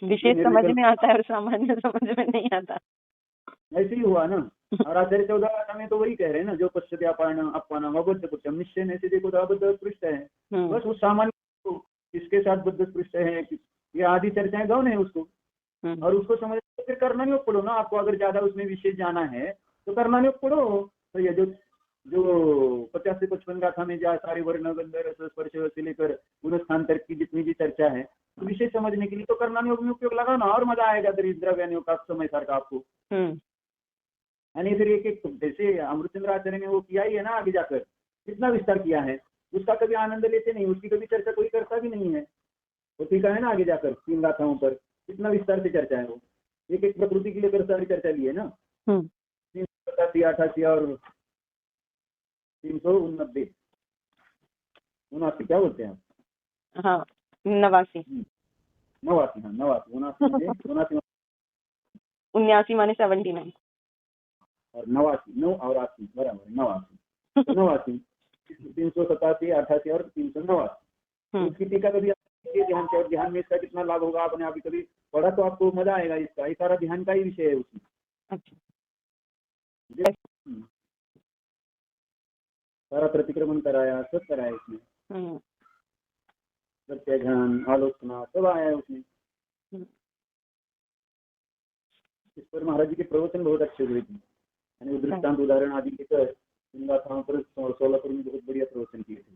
विशेष समझ में आता है और सामान्य समझ में नहीं आता, ऐसे ही हुआ ना। और आचार्य 14 में तो वही कह रहे हैं ना, जो पश्चात अपना अबद्ध पुरुषम निश्चय ने से देखो तो अबद्ध पृष्ठ है, बस उस सामान्य इसके साथ बद्ध पृष्ठ है, ये आदि चर्चाएं गौण है उसको, और उसको समझ फिर कर्णानियोग पढ़ो ना। आपको अगर ज्यादा उसमें विशेष जाना है तो कर्णानियोग पढ़ो। तो ये जो 50 से 55 गाथा में जा सारे वर्ण गंध रस स्पर्श से लेकर गुणस्थान तक की जितनी भी चर्चा है, तो विशेष समझने के लिए तो कर्णानियोग में उपयोग लगाना, और मजा आएगा द्रव्यानुयोग का समय सार का आपको। यानी फिर एक एक जैसे अमृतचंद्र आचार्य ने वो किया ही है ना, आगे जाकर कितना विस्तार किया है, उसका कभी आनंद लेते नहीं, उसकी कभी चर्चा कोई करता भी नहीं है। वो ठीक है ना, आगे जाकर 3 गाथाओं पर कितना विस्तार से चर्चा है, वो एक एक प्रकृति के लिए सारी चर्चा ली है ना। 387, 88 और 389 क्या बोलते हैं? हाँ, 89 79 माने 79 और 89 और 80 बराबर 89 387, 88 और 389। उसकी टीका कभी ध्यान से, और ध्यान में इसका कितना लाभ होगा आपने अभी कभी पढ़ा तो आपको मजा आएगा। इसका ये सारा ध्यान का ही विषय है उसमें। सारा प्रतिक्रमण कराया, सब कराया इसमें, प्रत्याघान, आलोचना सब आया है उसमें। इस पर महाराज जी के प्रवचन बहुत अच्छे हुए थे, यानी दृष्टांत उदाहरण आदि लेकर इन गाथाओं पर 16 पर बहुत बढ़िया प्रवचन किए थे।